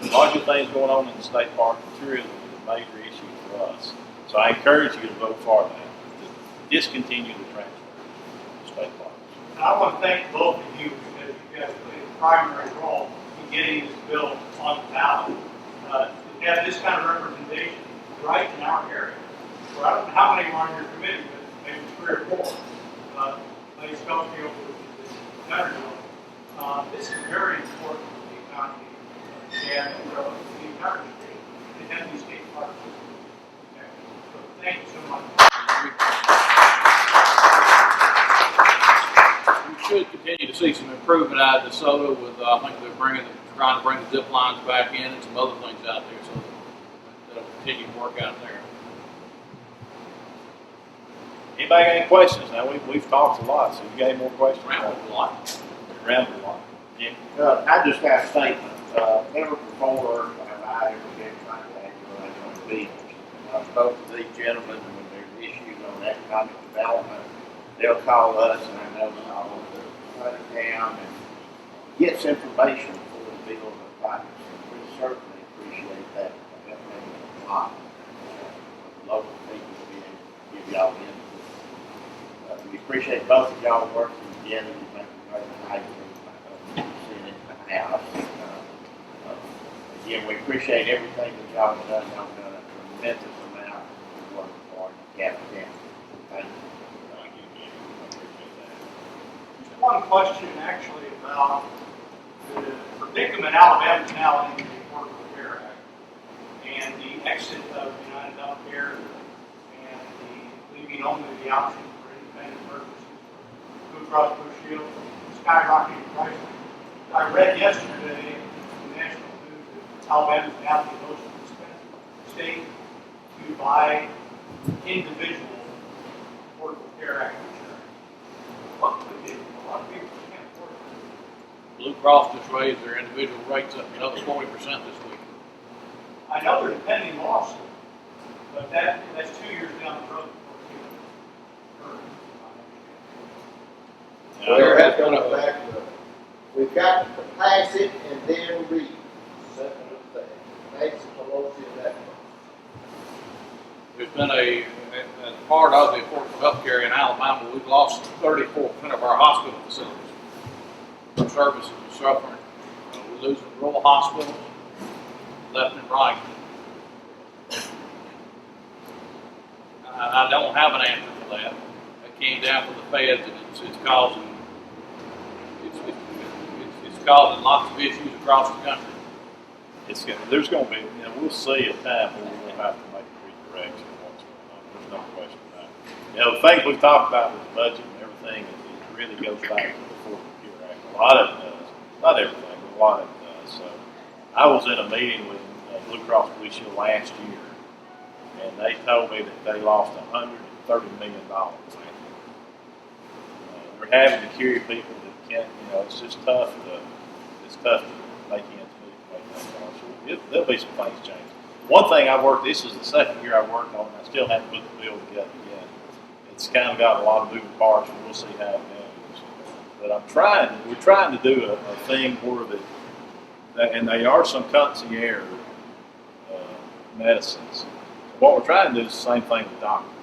And a lot of things going on in the state park material is a major issue for us. So I encourage you to vote for that, to discontinue the transfer to state parks. I want to thank both of you because you guys played a primary role in getting this bill on the ballot. To have this kind of representation right in our area. So I don't know how many are on your committee, but maybe 3 or 4. Lady Schofield, which is the Ledbetter. This is very important to the economy and the entire state. To have these state parks. Okay. So thank you so much. We should continue to see some improvement out of DeSoto with, I think they're trying to bring the zip lines back in and some other things out there, so that'll continue to work out there. Anybody got any questions? Now, we've talked a lot, so you got any more questions? Rambled a lot. Rambled a lot. Jim? I just got a statement. Never before have I ever been contacted on the beach. Both of these gentlemen, when there's issues on economic development, they'll call us, and I know I'll cut it down and get some information for the bill of rights. And we certainly appreciate that. That means a lot. Local people to be able to give y'all input. We appreciate both of y'all working together to make a great night for the Senate and the House. Again, we appreciate everything that y'all have done. Y'all have done a tremendous amount of work for DeKalb County. Thank you. Just one question actually about the predicament Alabama's now in the Affordable Care Act and the exit of United Healthcare and the leaving only the option for independent purchases for Blue Cross Blue Shield, skyrocketing prices. I read yesterday in the national news that Alabama is now the most expensive state to buy individual Affordable Care Act insurance. What could be? A lot of people can't afford it. Blue Cross just raised their individual rates up another 40% this week. I know there's a pending lawsuit, but that's 2 years down the road before it's even Well, that's going back to, we've got to pass it and then read. Second of that. Nancy Pelosi and that. There's been as part of the Affordable Health Care in Alabama, we've lost 34% of our hospital facilities. Our services are suffering. We're losing rural hospitals left and right. I don't have an answer for that. It came down from the feds, and it's causing lots of issues across the country. There's going to be, we'll see a time when we're going to have to make a redirection of what's going on. There's no question about it. The things we've talked about with the budget and everything is really goes back to the Affordable Care Act. A lot of it does. Not everything, but a lot of it does. So I was in a meeting with Blue Cross Blue Shield last year, and they told me that they lost $130 million. They're having to carry people that can't, it's just tough to make ends meet. There'll be some things changing. One thing this is the second year I've worked on, and I still haven't put the bill together yet. It's kind of got a lot of moving parts, and we'll see how it goes. But we're trying to do a thing where and they are some concierge medicines. So what we're trying to do is the same thing with doctors.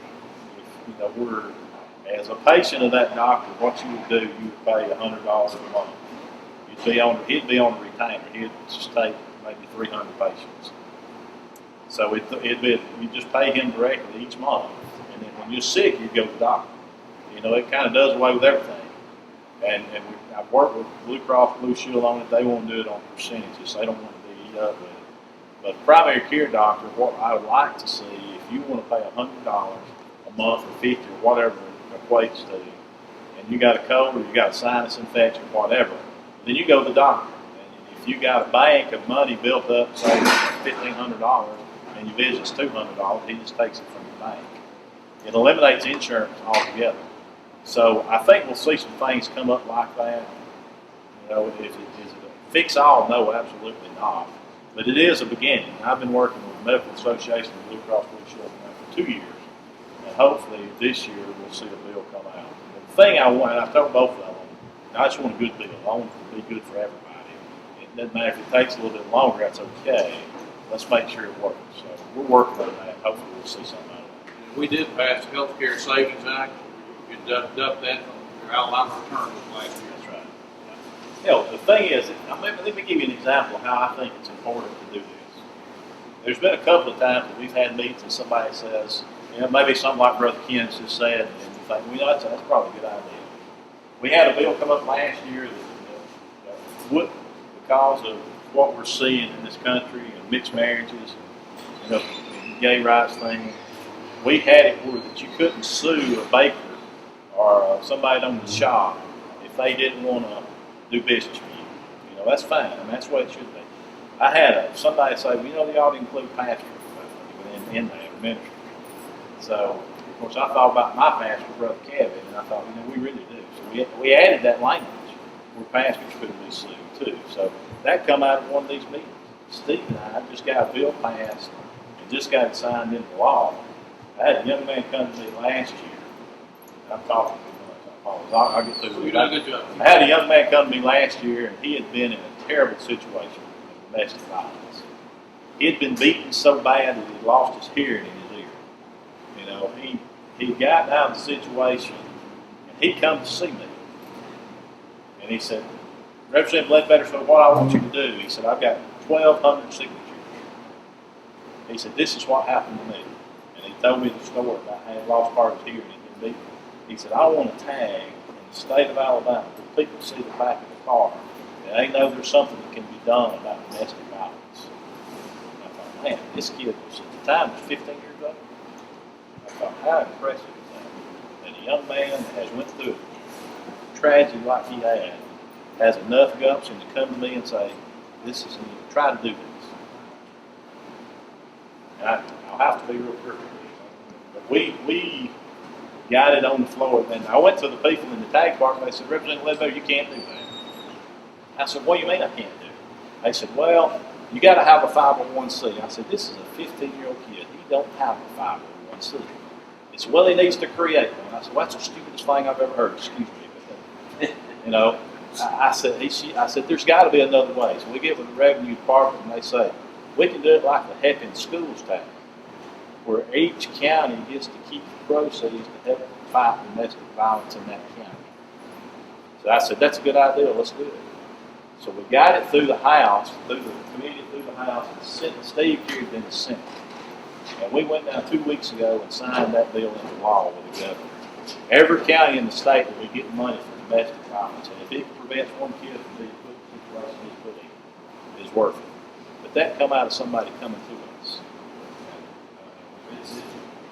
As a patient of that doctor, what you would do, you would pay $100 a month. He'd be on a retainer. He'd just take maybe 300 patients. So you just pay him directly each month, and then when you're sick, you go to the doctor. It kind of does away with everything. And I've worked with Blue Cross Blue Shield on it. They won't do it on percentages. They don't want to be eat up with it. But primary care doctor, what I would like to see, if you want to pay $100 a month or $50 or whatever it equates to, and you got a cold or you got a sinus infection or whatever, then you go to the doctor. And if you got a bank of money built up, say $1,500, and your visit's $200, he just takes it from the bank. It eliminates insurance altogether. So I think we'll see some things come up like that. Is it a fix all? No, absolutely not. But it is a beginning. I've been working with the Medical Association of Blue Cross Blue Shield now for 2 years, and hopefully this year we'll see a bill come out. But the thing I want, and I told both of them, I just want a good bill. I want it to be good for everybody. It doesn't matter if it takes a little bit longer, that's okay. Let's make sure it works. So we're working on that. Hopefully we'll see something out of it. We did pass the Healthcare Savings Act. You deduct that from your outline return last year. That's right. The thing is, let me give you an example of how I think it's important to do this. There's been a couple of times that we've had meetings and somebody says, maybe something like Brother Ken just said, and you think, that's probably a good idea. We had a bill come up last year that would, because of what we're seeing in this country and mixed marriages, and gay rights thing, we had it where that you couldn't sue a baker or somebody on the shop if they didn't want to do business with you. That's fine. That's what it should be. I had somebody say, they ought to include pastors in that ministry. So, of course, I thought about my pastor, Brother Kevin, and I thought, we really do. So we added that language where pastors could be sued too. So that come out of one of these meetings. Steve and I just got a bill passed and just got it signed into law. I had a young man come to me last year. I'm talking too much. I apologize. I'll get through You're doing a good job. I had a young man come to me last year, and he had been in a terrible situation of domestic violence. He had been beaten so bad that he lost his hearing in his ear. He got out of the situation, and he come to see me. And he said, Representative Ledbetter, so what I want you to do, he said, I've got 1,200 signatures. He said, this is what happened to me. And he told me the story about how he lost part of his hearing and he'd been beaten. He said, I want a tag in the state of Alabama where people see the back of the car and they know there's something that can be done about domestic violence. And I thought, man, this kid was, at the time, was 15 years old. I thought, how impressive is that? That a young man that has went through a tragedy like he has enough gumption to come to me and say, try to do this. And I'll have to be real careful. But we got it on the floor. And I went to the people in the tag department. They said, Representative Ledbetter, you can't do that. I said, what do you mean I can't do it? They said, well, you got to have a 501c. I said, this is a 15-year-old kid. He don't have a 501c. He said, well, he needs to create one. I said, well, that's the stupidest thing I've ever heard. Excuse me. But, I said, there's got to be another way. So we get with the revenue department and they say, we can do it like the Helping Schools tax, where each county gets to keep the proceeds to help fight domestic violence in that county. So I said, that's a good idea, let's do it. So we got it through the House, through the committee, through the House, and Steve carried it in the Senate. And we went down 2 weeks ago and signed that bill into law with the governor. Every county in the state will be getting money for domestic violence, and if it prevents one kid from being put in the situation he's put in, it's worth it. But that come out of somebody coming to us.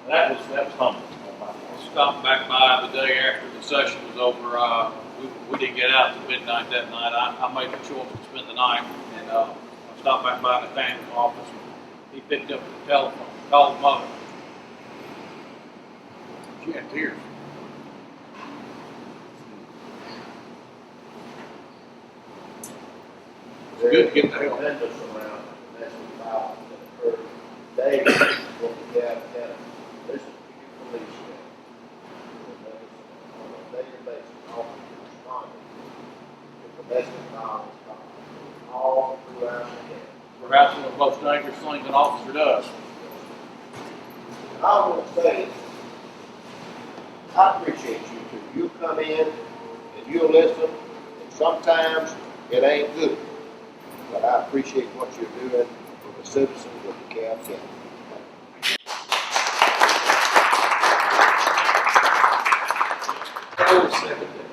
That was humbling on my part. stopped back by the day after the session was over. We didn't get out till midnight that night. I made the choice to spend the night, and I stopped back by Nathaniel's office. He picked up the telephone, called mother. She had tears. It's good to get the help. Tremendous amount of domestic violence that occurred daily when we have this police on a daily basis, officers responding to domestic violence all throughout the county. Perhaps one of the most dangerous things an officer does. And I want to say, I appreciate you too. You come in and you listen, and sometimes it ain't good. But I appreciate what you're doing for the citizens of DeKalb County. I would second that.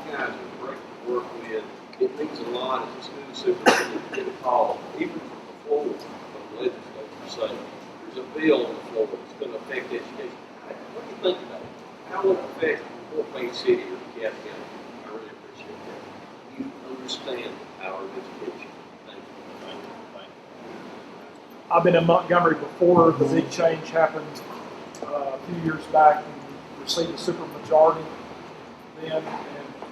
You guys are great to work with. It means a lot as a school superintendent to get a call, even from the floor, from the legislature saying, there's a bill on the floor that's going to affect education. What do you think about it? How will it affect Fort Payne City or DeKalb County? I really appreciate that. You understand the power of education. Thank you. I've been in Montgomery before the big change happened a few years back, and we received a supermajority then, and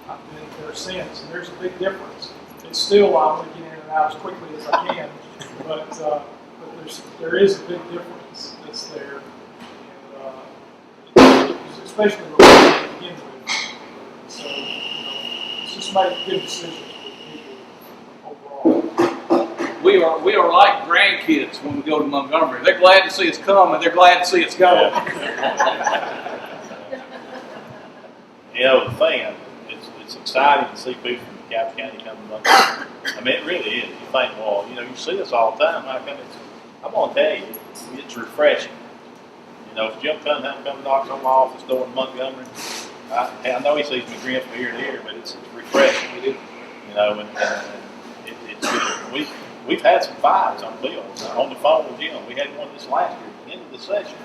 I've been there since, and there's a big difference. It's still, I want to get in and out as quickly as I can, but there is a big difference that's there, and especially the way to begin with. So, it's just make good decisions for people overall. We are like grandkids when we go to Montgomery. They're glad to see us come, and they're glad to see us go. You know, the thing, it's exciting to see people from DeKalb County come to Montgomery. I mean, it really is. You think, well, you see us all the time. How come I'm going to tell you, it's refreshing. If Jim Cunningham comes and knocks on my office door in Montgomery, I know he sees me grin from ear to ear, but it's refreshing. It is. And it's good. We've had some fights on bills. On the phone with Jim, we had one this last year at the end of the session.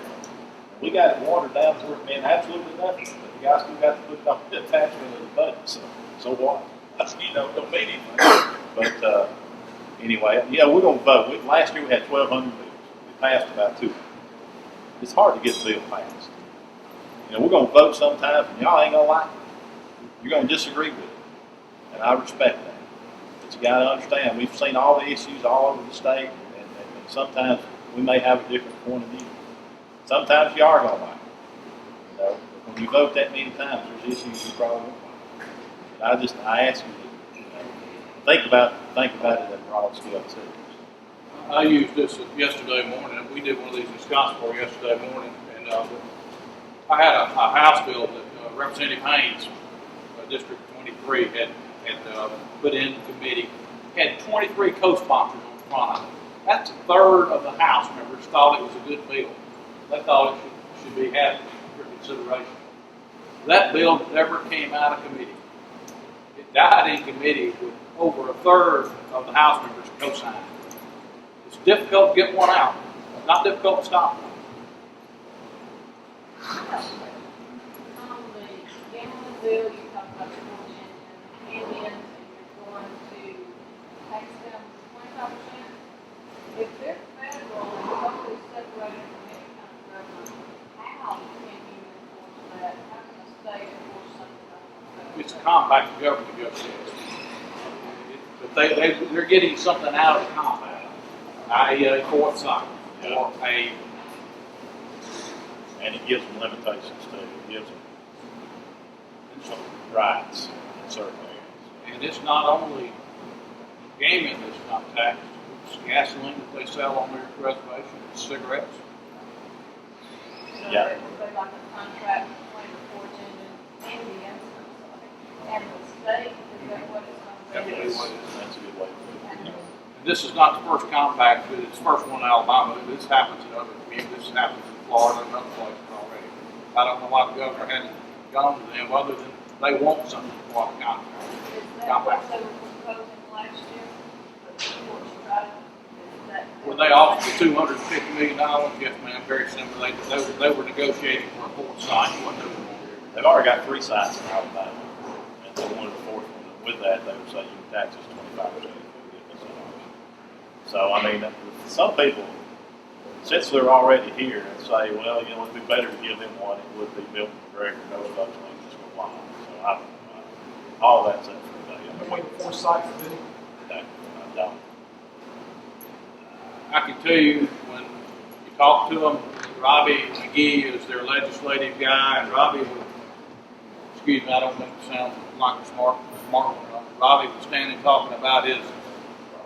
We got it watered down to where it meant absolutely nothing. But the guy still got to put it on the attachment of the budget. So what? Don't mean anything. But anyway, we're going to vote. Last year we had 1,200 bills. We passed about 200. It's hard to get a bill passed. We're going to vote sometimes, and y'all ain't going to like it. You're going to disagree with it. And I respect that. But you got to understand, we've seen all the issues all over the state, and sometimes we may have a different point of view. Sometimes you are going to like it. But when you vote that many times, there's issues you probably won't like. But I ask you to think about it at a broad scale too. I used this yesterday morning. We did one of these in Scottsboro yesterday morning, and I had a House bill that Representative Haynes, District 23, had put in committee. Had 23 co-sponsors on the front of it. That's a third of the House members thought it was a good bill. They thought it should be had for consideration. That bill never came out of committee. It died in committee with over a third of the House members co-signing. It's difficult to get one out, but not difficult to stop one. On the gambling bill, you talked about the Indians, and you're going to tax them 25%. If they're federal and totally separated from any kind of government, how can you enforce that? How can a state enforce something like that? It's a compact government negotiation. But they're getting something out of the compact, i.e. a fourth cycle, or a. And it gives them limitations too. It gives them some rights in certain areas. And it's not only gaming that's not taxed, it's gasoline that they sell on their reservation, it's cigarettes. So Yeah. it would be like a contract between the Fortune and Indians, and the state, is that what it's going to be? That's a good way to put it. And this is not the first compact, but it's the first one in Alabama. This happens in other communities. This happens in Florida and other places already. I don't know why the governor hasn't gone to them other than they want something for the contract. Is that what they were proposing last year? The courts tried, is that? When they offered the $250 million, yes, ma'am, very similar. They were negotiating for a fourth site. They've already got 3 sites in Alabama, and they wanted a 4th one. And with that, they would say you can tax us 25%. So, I mean, some people, since they're already here, say, well, you know, it'd be better to give them one. It would be Milton McGregor, those folks make this for a while. So, I don't know. All that's up for today. Between the 4 sites, I don't. I can tell you, when you talk to them, Robbie McGee is their legislative guy, and Robbie would, excuse me, I don't mean to sound like a smart one. Robbie was standing talking about his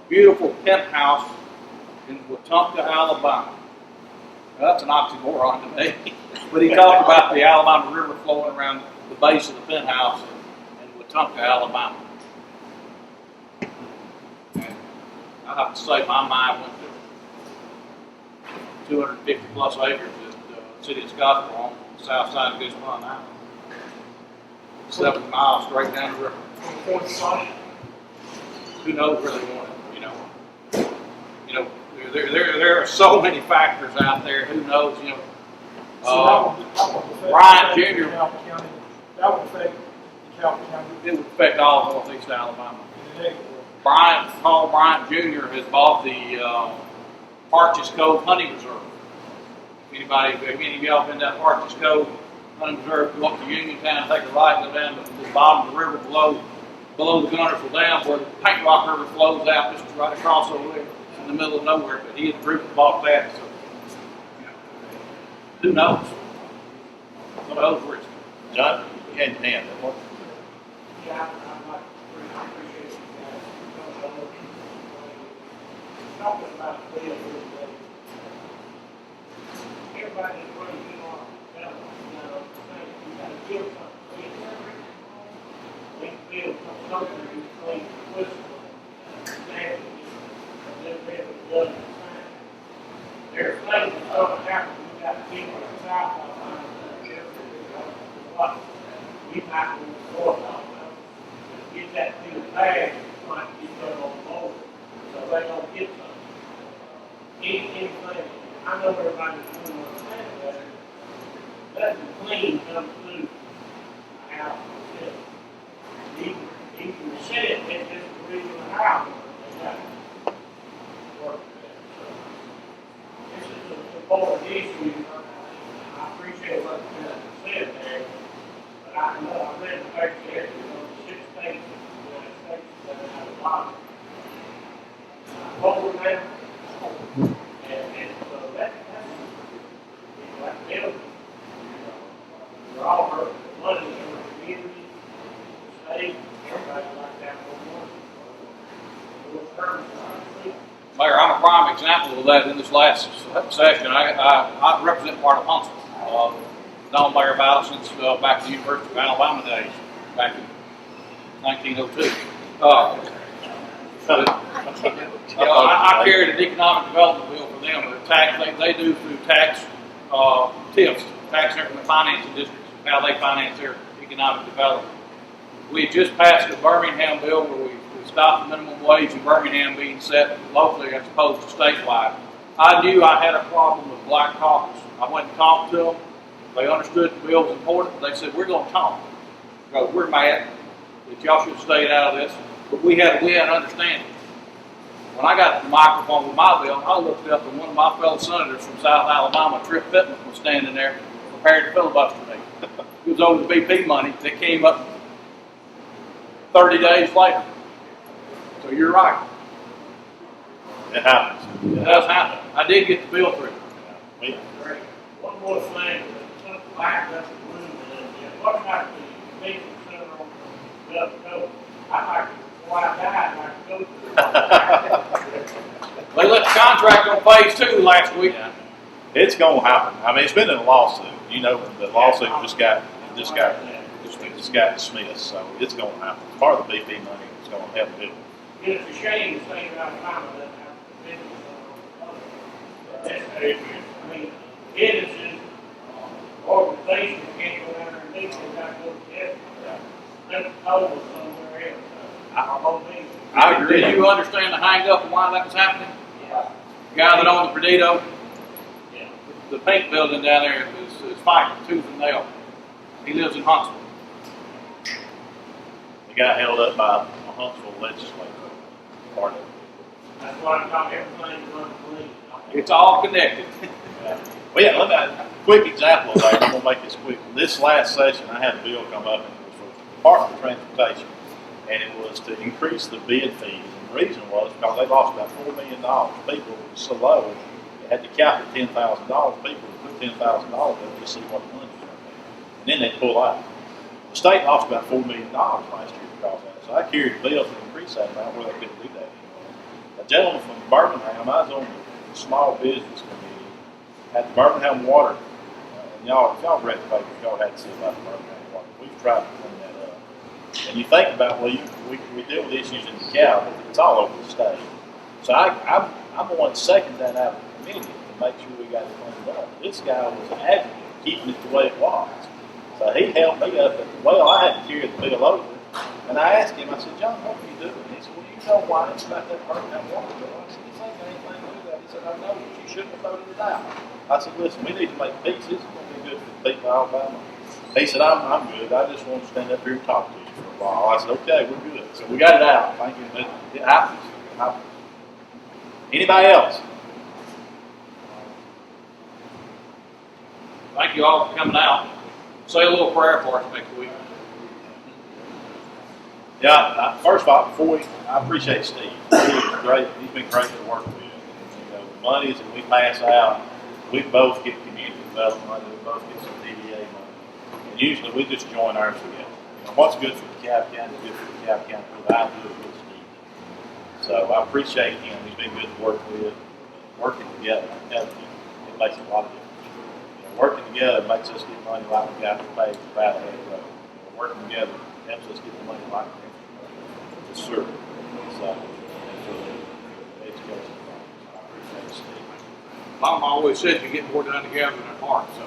beautiful penthouse in Wetumpka, Alabama. Now, that's an oxymoron to me. But he talked about the Alabama River flowing around the base of the penthouse in Wetumpka, Alabama. And I have to say, my mind went to 250 plus acres at the city of Scottsboro on the south side of Goose Pond Island. 7 miles straight down the river. Who knows where they want it? You know, there are so many factors out there. Who knows? You know, Bryant Jr. That would affect DeKalb County. It would affect all of northeast Alabama. Paul Bryant Jr. has bought the Arches Cove Hunting Reserve. If any of y'all been down Arches Cove Hunting Reserve, go up to Uniontown, take a right, go down to the bottom of the river below the Guntersville Dam, where the Paint Rock River flows out just right across over there in the middle of nowhere. But he had the group that bought that, so you know, who knows? Who knows where it's going. John, you had your hand up. What? Yeah, I appreciate you guys. Talking about the bill here today. Everybody's running in on that, you gotta give something. We feel something you claim to push and then we have done the same. There's things that's going to happen. We got people in the South Alabama that we might be North Alabama. Get that thing bad, might get done on the board. So they don't get something. Anything, I know everybody's doing what they're saying, but nothing clean comes through the house. Even the Senate, they just reading the house. They got work there. So this is an important issue. I appreciate what you said there, but I know I read the fact that there's 6 states in the United States that have a lot of forward now. And so that's like building. We're all hurting the money in the community, the state, everybody like that for Mayor, I'm a prime example of that in this last session. I represent part of Huntsville. Known Mayor about it since back to the University of Alabama days, back in 1902. I carried an economic development bill for them. They do through tax tips, tax increment financing districts, how they finance their economic development. We just passed the Birmingham bill where we stopped the minimum wage in Birmingham being set locally as opposed to statewide. I knew I had a problem with black caucus. I went and talked to them. They understood the bill was important. They said, we're going to talk. We're mad that y'all should have stayed out of this. But we had an understanding. When I got the microphone with my bill, I looked up and one of my fellow senators from South Alabama, Tripp Pittman, was standing there prepared to filibuster me. It was over the BP money that came up 30 days later. So you're right. It happens. It does happen. I did get the bill through. Yeah. one more thing, something back up the room, and what about the convention center on the Gulf Coast? I'd like to, before I die, I'd like to go to it. They let the contract on phase 2 last week. Yeah. It's going to happen. I mean, it's been in a lawsuit. You know, the lawsuit just got dismissed, so it's going to happen. Part of the BP money is going to help do it. It's a shame the state of Alabama doesn't have a convention center on the coast. I mean, businesses, organizations can't go down there and do it, they got to go together. Let's total somewhere else. I agree. Do you understand the hang up and why that was happening? Yeah. guy that owned the Perdido, the paint building down there is fighting tooth and nail. He lives in Huntsville. The guy held up by a Huntsville legislature, part of it. That's what I'm talking, everything's running clean. It's all connected. Yeah. Well, yeah, let me, a quick example of that. I'm going to make this quick. This last session, I had a bill come up, and it was for the Department of Transportation, and it was to increase the bid fees. And the reason was because they lost about $4 million. People were so low, they had to cap it $10,000. People would put $10,000 up to see what the money was going to be. And then they'd pull out. The state lost about $4 million last year because of that. So I carried a bill to increase that amount where they couldn't do that anymore. A gentleman from Birmingham, I was on the Small Business Committee at the Birmingham Water. And y'all, if y'all read the paper, y'all had to see about the Birmingham Water. We've tried to clean that up. And you think about, well, we deal with issues in DeKalb, but it's all over the state. So I'm the one that seconded that out of the committee to make sure we got it cleaned up. This guy was an advocate, keeping it the way it was. So he helped me up at the well. I had to carry the bill over. And I asked him, I said, John, what are you doing? He said, well, you know why it's about that Birmingham water bill. I said, this ain't got anything to do with that. He said, I know, but you shouldn't have voted it out. I said, listen, we need to make peace. This is going to be good for the people of Alabama. He said, I'm good. I just want to stand up here and talk to you for a while. I said, okay, we're good. So we got it out. Thank you. It happens. It happens. Anybody else? Thank you all for coming out. Say a little prayer for us next week. Yeah, first of all, I appreciate Steve. He is great. He's been great to work with. You know, the monies that we pass out, we both get community development money, we both get some DDA money. And usually we just join ours together. You know, what's good for DeKalb County is good for DeKalb County. What I do is good for Steve. So I appreciate him. He's been good to work with. Working together, I'm telling you, it makes a lot of difference. You know, working together makes us get money like we got to pay for Battle Head Road. You know, working together helps us get the money like we to serve. So, education. I appreciate Steve. Mom always said you get more done together than apart, so.